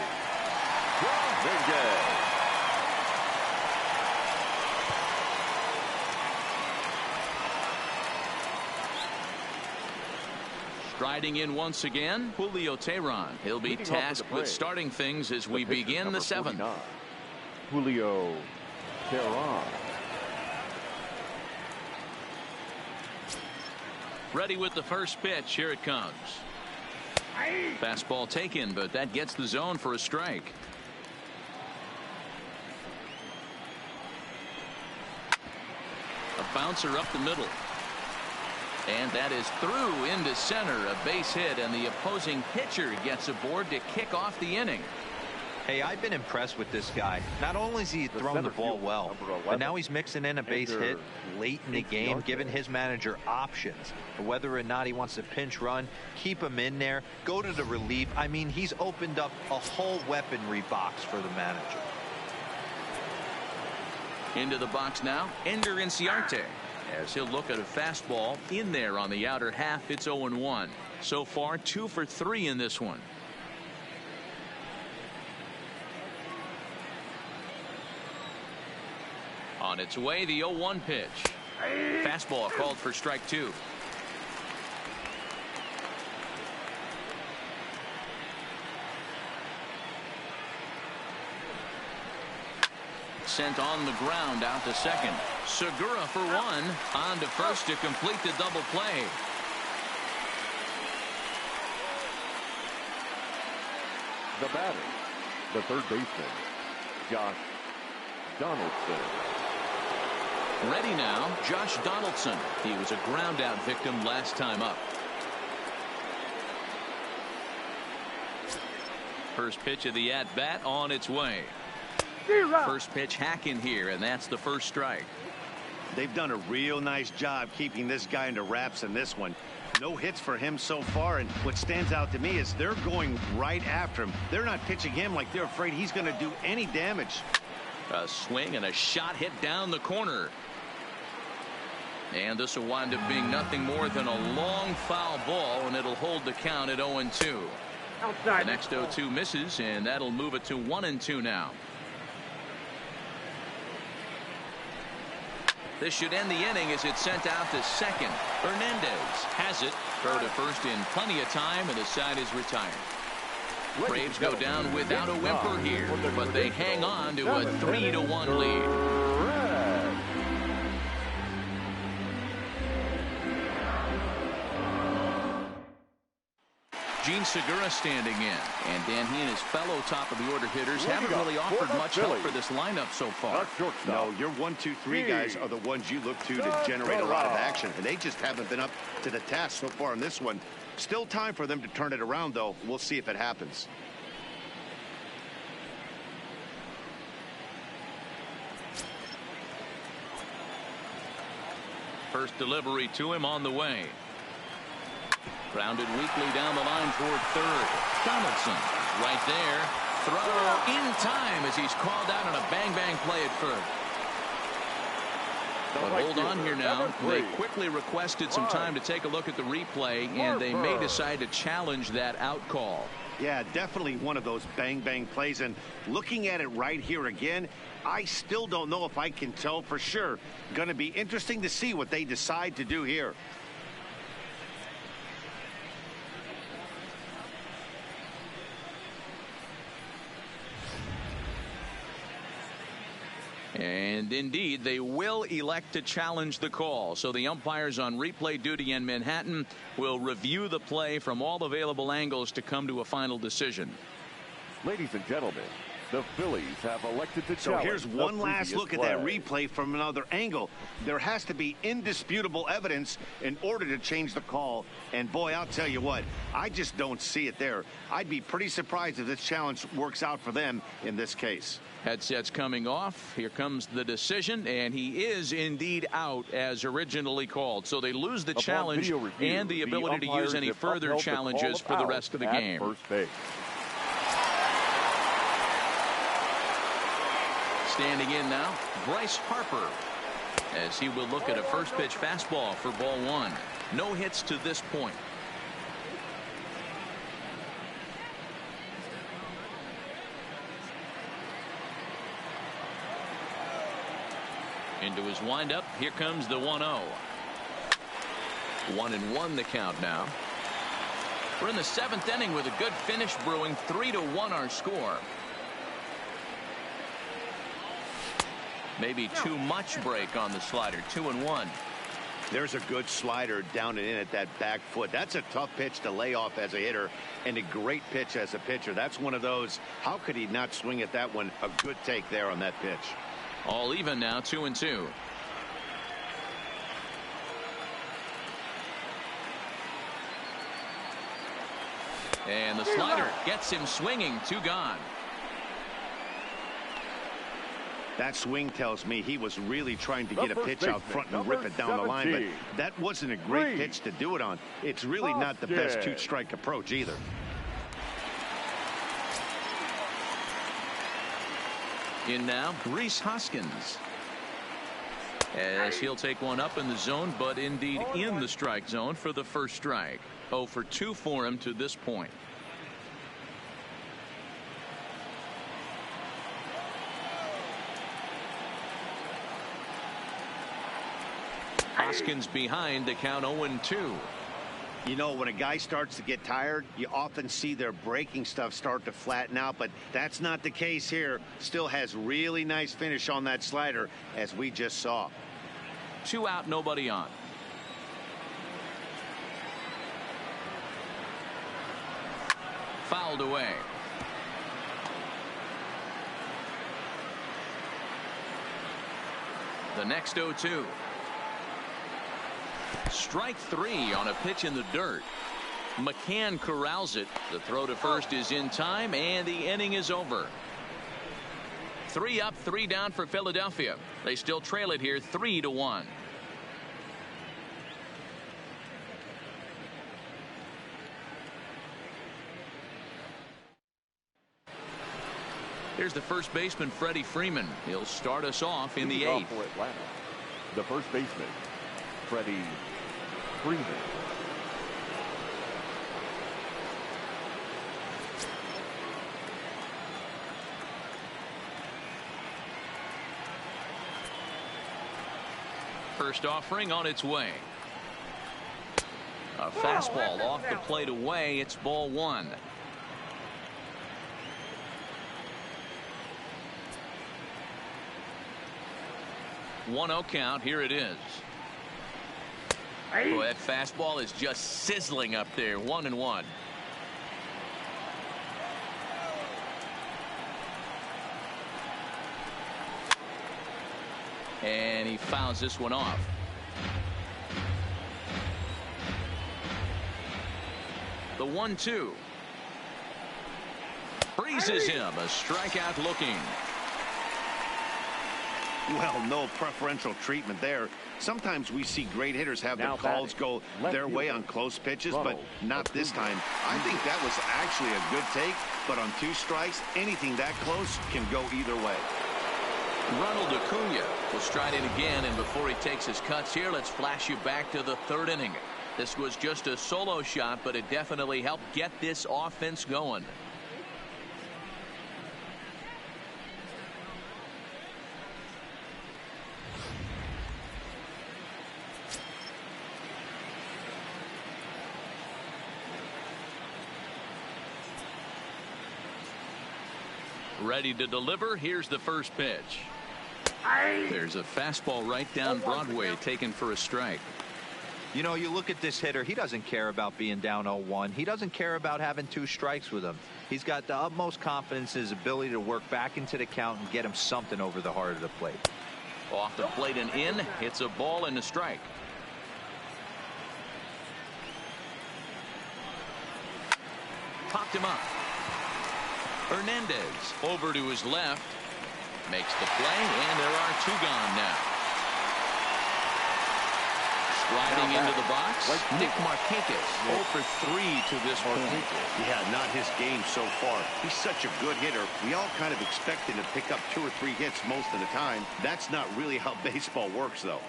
Striding in once again, Julio Teheran. He'll be tasked with starting things as we begin the 7th. 49, Julio Teheran. Ready with the first pitch. Here it comes. Fastball taken, but that gets the zone for a strike. A bouncer up the middle. And that is through into center. A base hit, and the opposing pitcher gets aboard to kick off the inning. Hey, I've been impressed with this guy. Not only is he throwing the ball well, but now he's mixing in a base hit late in the game, giving his manager options. Whether or not he wants to pinch run, keep him in there, go to the relief. I mean, he's opened up a whole weaponry box for the manager. Into the box now, Ender Inciarte. As he'll look at a fastball in there on the outer half. It's 0-1. So far, 2 for 3 in this one. On its way, the 0-1 pitch. Fastball called for strike 2. Sent on the ground out to second. Segura for 1. On to first to complete the double play. The batter, the third baseman, Josh Donaldson. Ready now, Josh Donaldson. He was a ground out victim last time up. First pitch of the at bat on its way. First pitch hack in here, and that's the first strike. They've done a real nice job keeping this guy into wraps in this one. No hits for him so far, and what stands out to me is they're going right after him. They're not pitching him like they're afraid he's going to do any damage. A swing and a shot hit down the corner. And this will wind up being nothing more than a long foul ball, and it'll hold the count at 0-2. The next 0-2 misses, and that'll move it to 1-2 now. This should end the inning as it's sent out to second. Hernandez has it. Throw to first in plenty of time, and the side is retired. Braves go down without a whimper here, but they hang on to a 3-1 lead. Gene Segura standing in, and Dan, he and his fellow top of the order hitters haven't really offered much help for this lineup so far. No, your 1, 2, 3 guys are the ones you look to generate a lot of action, and they just haven't been up to the task so far in this one. Still time for them to turn it around, though. We'll see if it happens. First delivery to him on the way. Grounded weakly down the line toward third. Donaldson right there. Throw in time as he's called out on a bang-bang play at first. But hold on here now. They quickly requested some time to take a look at the replay, and they may decide to challenge that out call. Yeah, definitely one of those bang-bang plays. And looking at it right here again, I still don't know if I can tell for sure. Going to be interesting to see what they decide to do here. And indeed, they will elect to challenge the call. So the umpires on replay duty in Manhattan will review the play from all available angles to come to a final decision. Ladies and gentlemen, the Phillies have elected to So challenge. here's one last look at that replay from another angle. There has to be indisputable evidence in order to change the call. And boy, I'll tell you what, I just don't see it there. I'd be pretty surprised if this challenge works out for them in this case. Headsets coming off. Here comes the decision, and he is indeed out as originally called. So they lose the challenge and the ability to use any further challenges for the rest of the game. First base. Standing in now, Bryce Harper, as he will look at a first pitch fastball for ball one. No hits to this point. Into his windup. Here comes the 1-0. 1-1 the count now. We're in the seventh inning with a good finish brewing. 3-1 our score. Maybe too much break on the slider. 2-1. There's a good slider down and in at that back foot. That's a tough pitch to lay off as a hitter, and a great pitch as a pitcher. That's one of those. How could he not swing at that one? A good take there on that pitch. All even now, 2-2. And the slider gets him swinging. 2 gone. That swing tells me he was really trying to get a pitch out front and rip it down the line, but that wasn't a great pitch to do it on. It's really not the best 2-strike approach either. In now, Rhys Hoskins, as he'll take one up in the zone, but indeed in the strike zone for the first strike. 0 for 2 for him to this point. Hoskins behind, the count 0-2. You know, when a guy starts to get tired, you often see their breaking stuff start to flatten out, but that's not the case here. Still has really nice finish on that slider, as we just saw. 2 out, nobody on. Fouled away. The next 0-2. Strike 3 on a pitch in the dirt. McCann corrals it. The throw to first is in time, and the inning is over. 3 up, 3 down for Philadelphia. They still trail it here 3-1. Here's the first baseman, Freddie Freeman. He'll start us off in the 8th. For Atlanta, the first baseman, Freddie Freeman. First offering on its way. A fastball off the plate away. It's ball 1. 1-0 count. Here it is. Boy, that fastball is just sizzling up there. 1-1. And he fouls this one off. The 1-2. Freezes him. A strikeout looking. Well, no preferential treatment there. Sometimes we see great hitters have their calls go their way on close pitches, but not this time. I think that was actually a good take, but on 2 strikes, anything that close can go either way. Ronald Acuna will stride in again, and before he takes his cuts here, let's flash you back to the 3rd inning. This was just a solo shot, but it definitely helped get this offense going. Ready to deliver. Here's the first pitch. There's a fastball right down Broadway taken for a strike. You know, you look at this hitter, he doesn't care about being down 0-1. He doesn't care about having 2 strikes with him. He's got the utmost confidence in his ability to work back into the count and get him something over the heart of the plate. Off the plate and in. It's a ball and a strike. Popped him up. Hernandez over to his left. Makes the play, and there are 2 gone now. Sliding into the box, Nick Markakis, 0 for 3 to this point. Yeah, not his game so far. He's such a good hitter. We all kind of expect him to pick up 2 or 3 hits most of the time. That's not really how baseball works, though.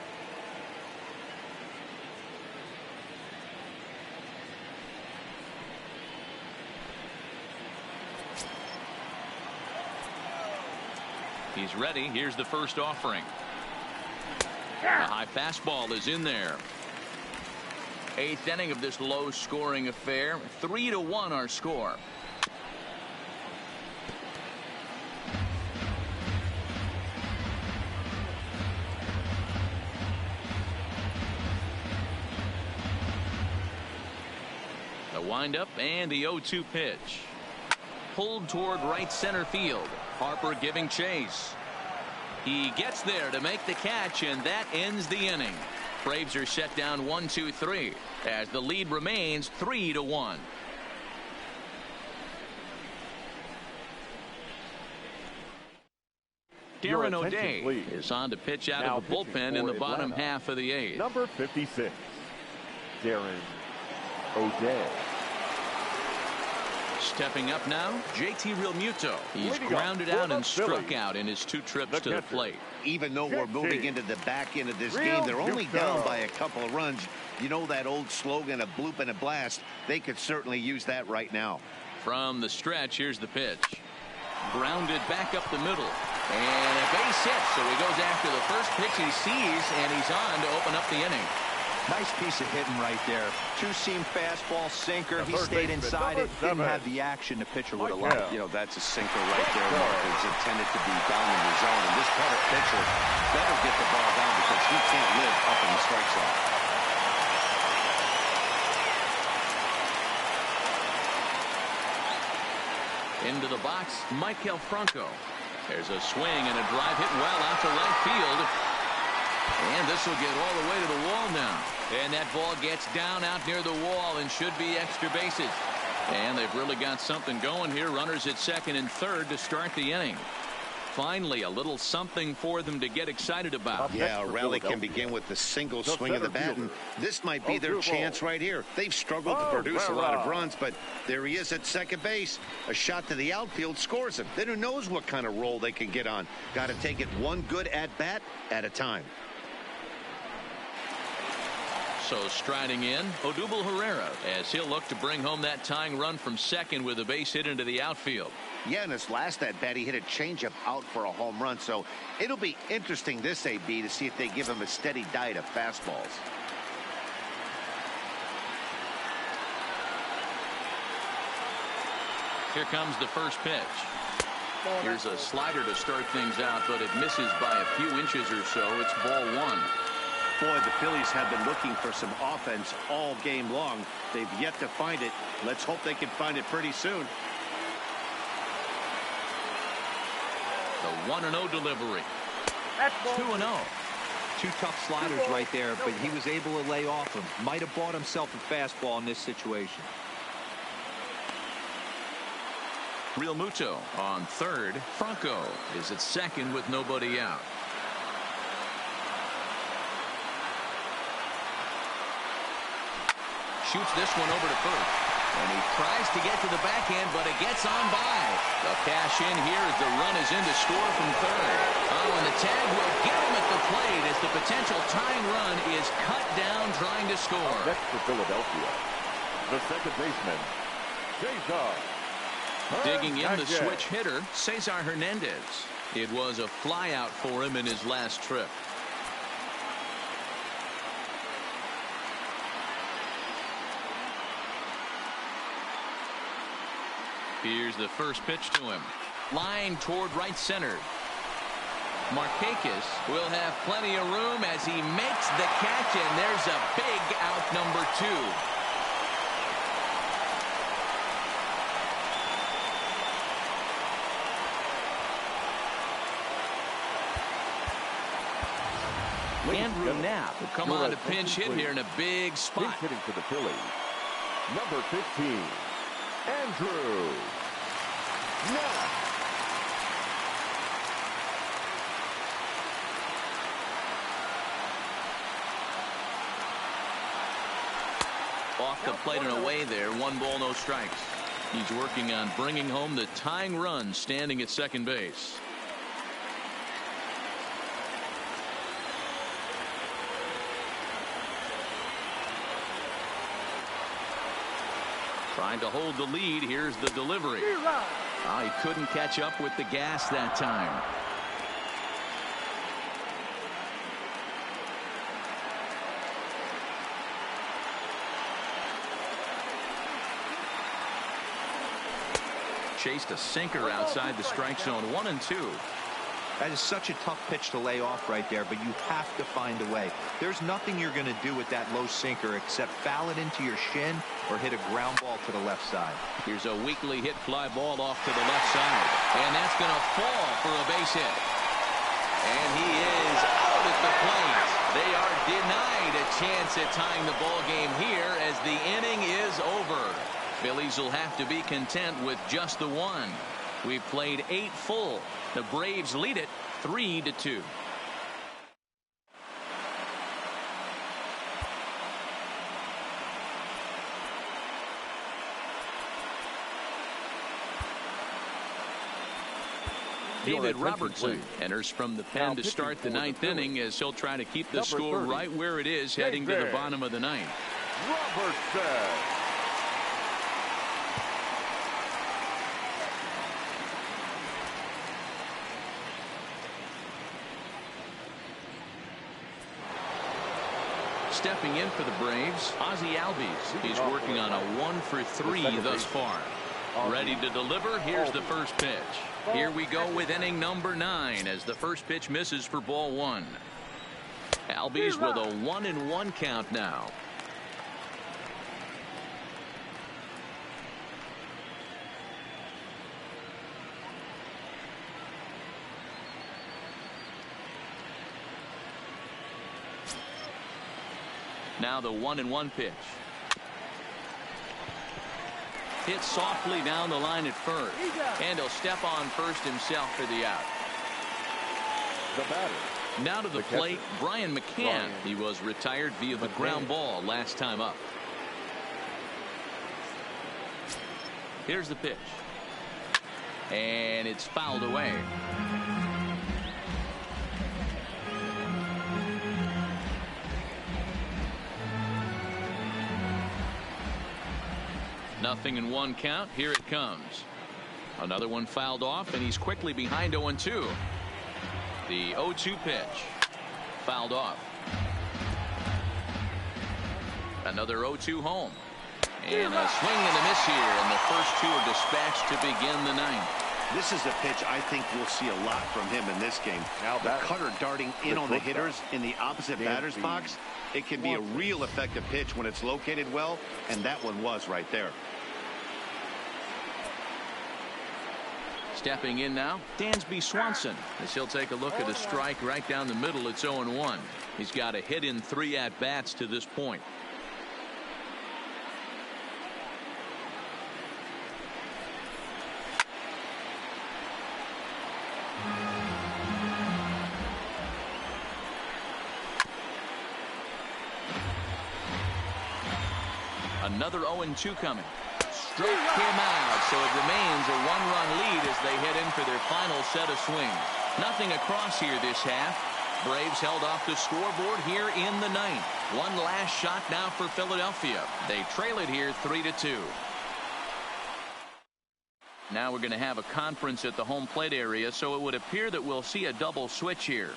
He's ready. Here's the first offering. The high fastball is in there. 8th inning of this low-scoring affair. 3-1 our score. The windup and the 0-2 pitch. Pulled toward right center field. Harper giving chase. He gets there to make the catch, and that ends the inning. Braves are set down 1-2-3 as the lead remains 3-1. Darren O'Day is on to pitch out of the bullpen in the bottom half of the 8th. Number 56, Darren O'Day. Stepping up now, JT Realmuto. He's grounded out and struck out in his 2 trips to the plate. Even though we're moving into the back end of this game, they're only down by a couple of runs. You know that old slogan, a bloop and a blast. They could certainly use that right now. From the stretch, here's the pitch. Grounded back up the middle. And a base hit, so he goes after the first pitch he sees, and he's on to open up the inning. Nice piece of hitting right there. 2-seam fastball, sinker. He stayed inside it. Didn't have the action the pitcher would have liked. You know, that's a sinker right there, Mark. It's intended to be down in the zone. And this kind of pitcher better get the ball down because he can't live up in the strike zone. Into the box, Maikel Franco. There's a swing and a drive hit well out to right field. And this will get all the way to the wall now. And that ball gets down out near the wall and should be extra bases. And they've really got something going here. Runners at second and third to start the inning. Finally, a little something for them to get excited about. Yeah, a rally can begin with the single swing of the bat, and this might be their chance right here. They've struggled to produce a lot of runs, but there he is at second base. A shot to the outfield scores him. Then who knows what kind of roll they can get on. Got to take it one good at-bat at a time. So striding in, Odubel Herrera, as he'll look to bring home that tying run from second with a base hit into the outfield. Yeah, in his last at-bat, he hit a changeup out for a home run, so it'll be interesting this AB to see if they give him a steady diet of fastballs. Here comes the first pitch. Here's a slider to start things out, but it misses by a few inches or so. It's ball 1. Boy, the Phillies have been looking for some offense all game long. They've yet to find it. Let's hope they can find it pretty soon. The 1-0 delivery. 2-0. 2 tough sliders right there, but he was able to lay off them. Might have bought himself a fastball in this situation. Realmuto on third. Franco is at second with nobody out. Shoots this one over to first. And he tries to get to the backhand, but it gets on by. The cash in here as the run is in to score from third. Oh, and the tag will get him at the plate as the potential tying run is cut down trying to score. Next for Philadelphia, the second baseman, Cesar. Digging in the switch hitter, Cesar Hernandez. It was a flyout for him in his last trip. Here's the first pitch to him. Line toward right center. Markakis will have plenty of room as he makes the catch, and there's a big out number 2. Andrew Knapp will come on to pinch hit here in a big spot. Pinch hitting for the Phillies, number 15, Andrew Knapp. Off the plate and away there. 1 ball, no strikes. He's working on bringing home the tying run, standing at second base. Trying to hold the lead. Here's the delivery. Oh, he couldn't catch up with the gas that time. Chased a sinker outside the strike zone. 1-2. That is such a tough pitch to lay off right there, but you have to find a way. There's nothing you're going to do with that low sinker except foul it into your shin or hit a ground ball to the left side. Here's a weakly hit fly ball off to the left side, and that's going to fall for a base hit. And he is out at the plate. They are denied a chance at tying the ball game here as the inning is over. Phillies will have to be content with just the 1. We've played 8 full. The Braves lead it 3-2. David Robertson enters from the pen to start the 9th inning as he'll try to keep the score right where it is heading to the bottom of the 9th. Robertson. Stepping in for the Braves, Ozzie Albies. He's working on a 1-for-3 thus far. Ready to deliver. Here's the first pitch. Here we go with inning number 9 as the first pitch misses for ball 1. Albies with a 1-1 count now. Now the 1-1 pitch. Hit softly down the line at first. And he'll step on first himself for the out. The batter. Now to the plate, Brian McCann. He was retired via the ground ball last time up. Here's the pitch. And it's fouled away. Nothing in 1 count. Here it comes. Another one fouled off, and he's quickly behind 0-2. The 0-2 pitch. Fouled off. Another 0-2 home. And a swing and a miss here, and the first 2 are dispatched to begin the 9th. This is a pitch I think we'll see a lot from him in this game. Now the cutter darting in on the hitters in the opposite batter's box. It can be a real effective pitch when it's located well, and that one was right there. Stepping in now, Dansby Swanson, as he'll take a look at a strike right down the middle. It's 0-1. He's got a hit in 3 at-bats to this point. Another 0-2 coming. Struck him out, so it remains a 1-run lead as they head in for their final set of swings. Nothing across here this half. Braves held off the scoreboard here in the 9th. One last shot now for Philadelphia. They trail it here 3-2. Now we're going to have a conference at the home plate area, so it would appear that we'll see a double switch here.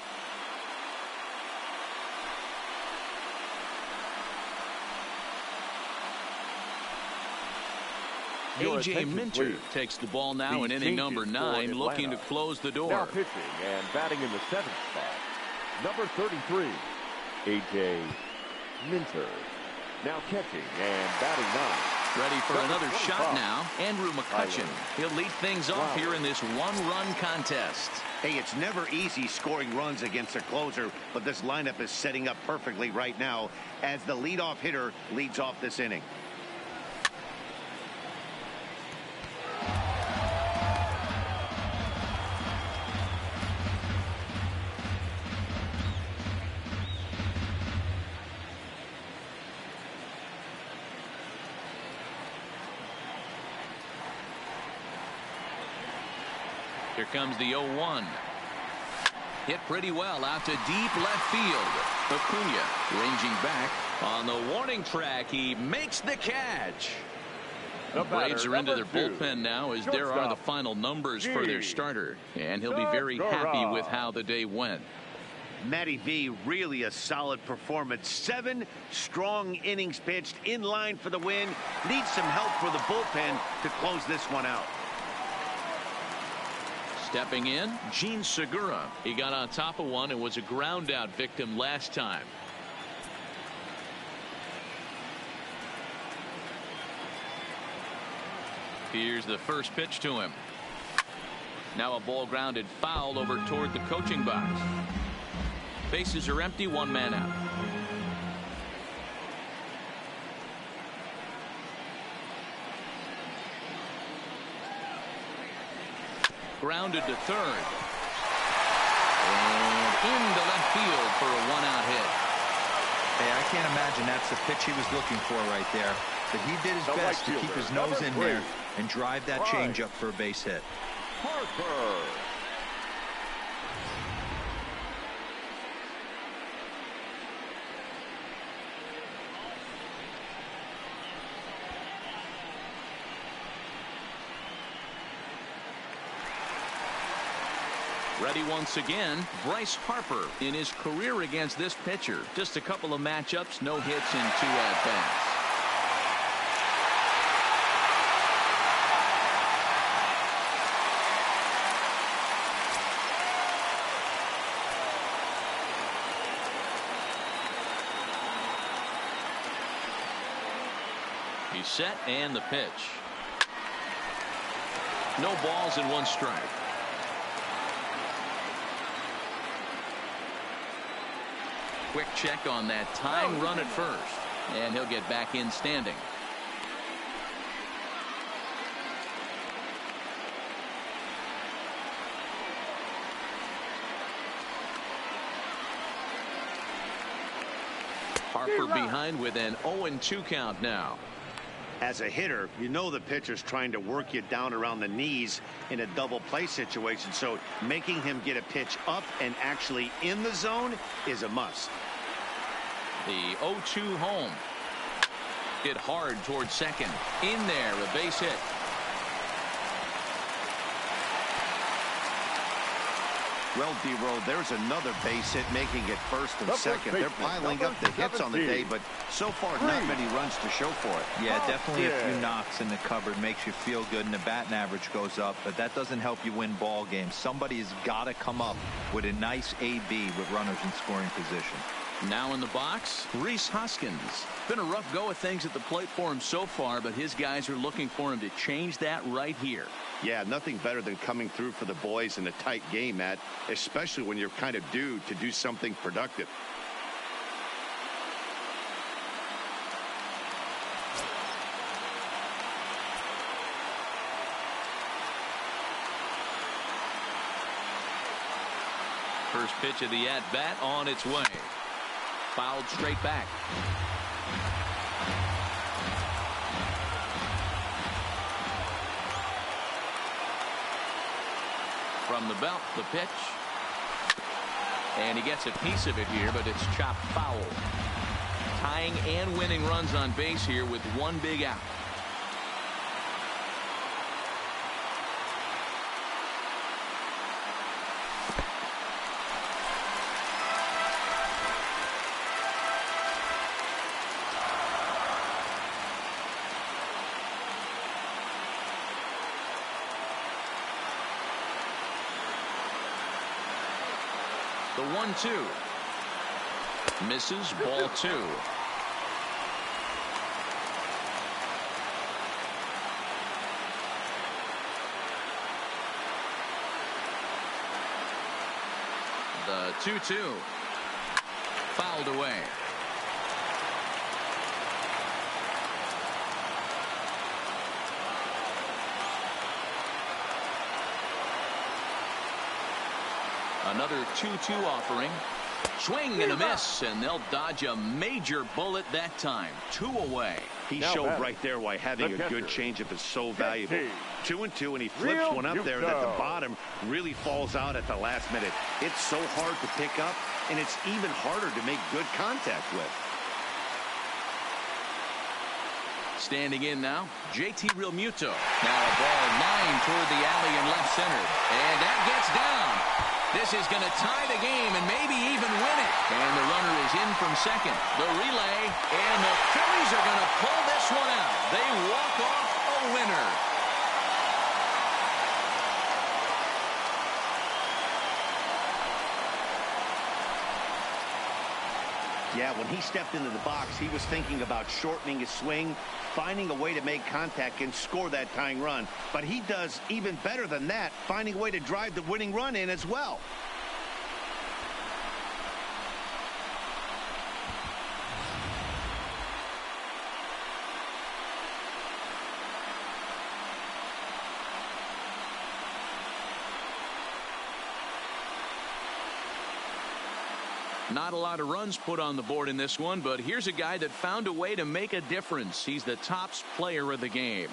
Your A.J. attention, Minter please. takes the ball now The in inning number changes for 9, looking to Atlanta. close the Now door. pitching and batting in the 7th spot, number 33, A.J. Minter. Now catching and batting 9. Ready for Number another 25. shot now. Andrew McCutchen. He'll lead things off here in this one-run contest. Hey, it's never easy scoring runs against a closer, but this lineup is setting up perfectly right now as the leadoff hitter leads off this inning. Here comes the 0-1. Hit pretty well out to deep left field. Acuna ranging back on the warning track. He makes the catch. The Braves are into their bullpen now as there are the final numbers for their starter. And he'll be very happy with how the day went. Matty V, really a solid performance. 7 strong innings pitched, in line for the win. Needs some help for the bullpen to close this one out. Stepping in, Gene Segura. He got on top of one and was a ground out victim last time. Here's the first pitch to him. Now a ball grounded foul over toward the coaching box. Bases are empty, 1 man out. Grounded to third. And into left field for a 1-out hit. Hey, I can't imagine that's the pitch he was looking for right there. But he did his best to keep his nose in there and drive that changeup for a base hit. Harper. Ready once again, Bryce Harper in his career against this pitcher. Just a couple of matchups, no hits and 2 at-bats. He's set and the pitch. No balls and 1 strike. Quick check on that tying run at first, and he'll get back in standing. Harper behind with an 0-2 count now. As a hitter, you know the pitcher's trying to work you down around the knees in a double play situation, so making him get a pitch up and actually in the zone is a must. The 0-2 home. Hit hard towards second. In there, a base hit. Well, D-Roll, there's another base hit, making it first and second. They're piling up the hits on the day, but so far not many runs to show for it. Yeah, definitely a few knocks in the cupboard makes you feel good, and the batting average goes up, but that doesn't help you win ball games. Somebody has got to come up with a nice AB with runners in scoring position. Now in the box, Rhys Hoskins. Been a rough go of things at the plate for him so far, but his guys are looking for him to change that right here. Yeah, nothing better than coming through for the boys in a tight game, Matt, especially when you're kind of due to do something productive. First pitch of the at-bat on its way. Fouled straight back. From the belt, the pitch. And he gets a piece of it here, but it's chopped foul. Tying and winning runs on base here with 1 big out. The 1-2. Misses, ball 2. The 2-2. Fouled away. Another 2-2 offering. Swing and a miss, and they'll dodge a major bullet that time. 2 away. He Now showed back. right there why having a good changeup is so valuable. 2-2, and he flips Real one up there that Muto. the bottom really falls out at the last minute. It's so hard to pick up, and it's even harder to make good contact with. Standing in now, JT Realmuto. Now a ball lined toward the alley in left center. And that gets down. This is going to tie the game and maybe even win it. And the runner is in from second. The relay, and the Phillies are going to pull this one out. They walk off a winner. Yeah, when he stepped into the box, he was thinking about shortening his swing, finding a way to make contact and score that tying run. But he does even better than that, finding a way to drive the winning run in as well. Not a lot of runs put on the board in this one, but here's a guy that found a way to make a difference. He's the tops player of the game.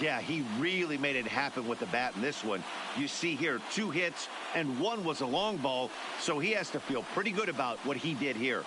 Yeah, he really made it happen with the bat in this one. You see here 2 hits, and 1 was a long ball, so he has to feel pretty good about what he did here.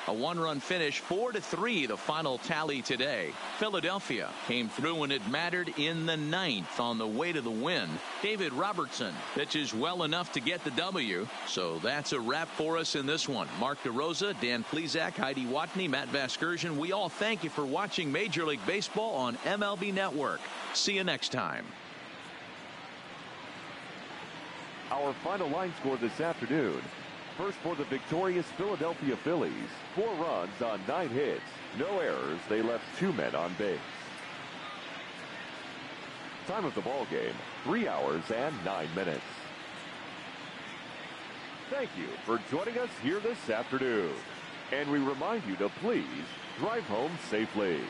A 1-run finish, 4-3, the final tally today. Philadelphia came through when it mattered in the 9th on the way to the win. David Robertson pitches well enough to get the W. So that's a wrap for us in this one. Mark DeRosa, Dan Plesac, Heidi Watney, Matt Vasgersian. We all thank you for watching Major League Baseball on MLB Network. See you next time. Our final line score this afternoon. First for the victorious Philadelphia Phillies. 4 runs on 9 hits. No errors. They left 2 men on base. Time of the ball game, 3 hours and 9 minutes. Thank you for joining us here this afternoon. And we remind you to please drive home safely.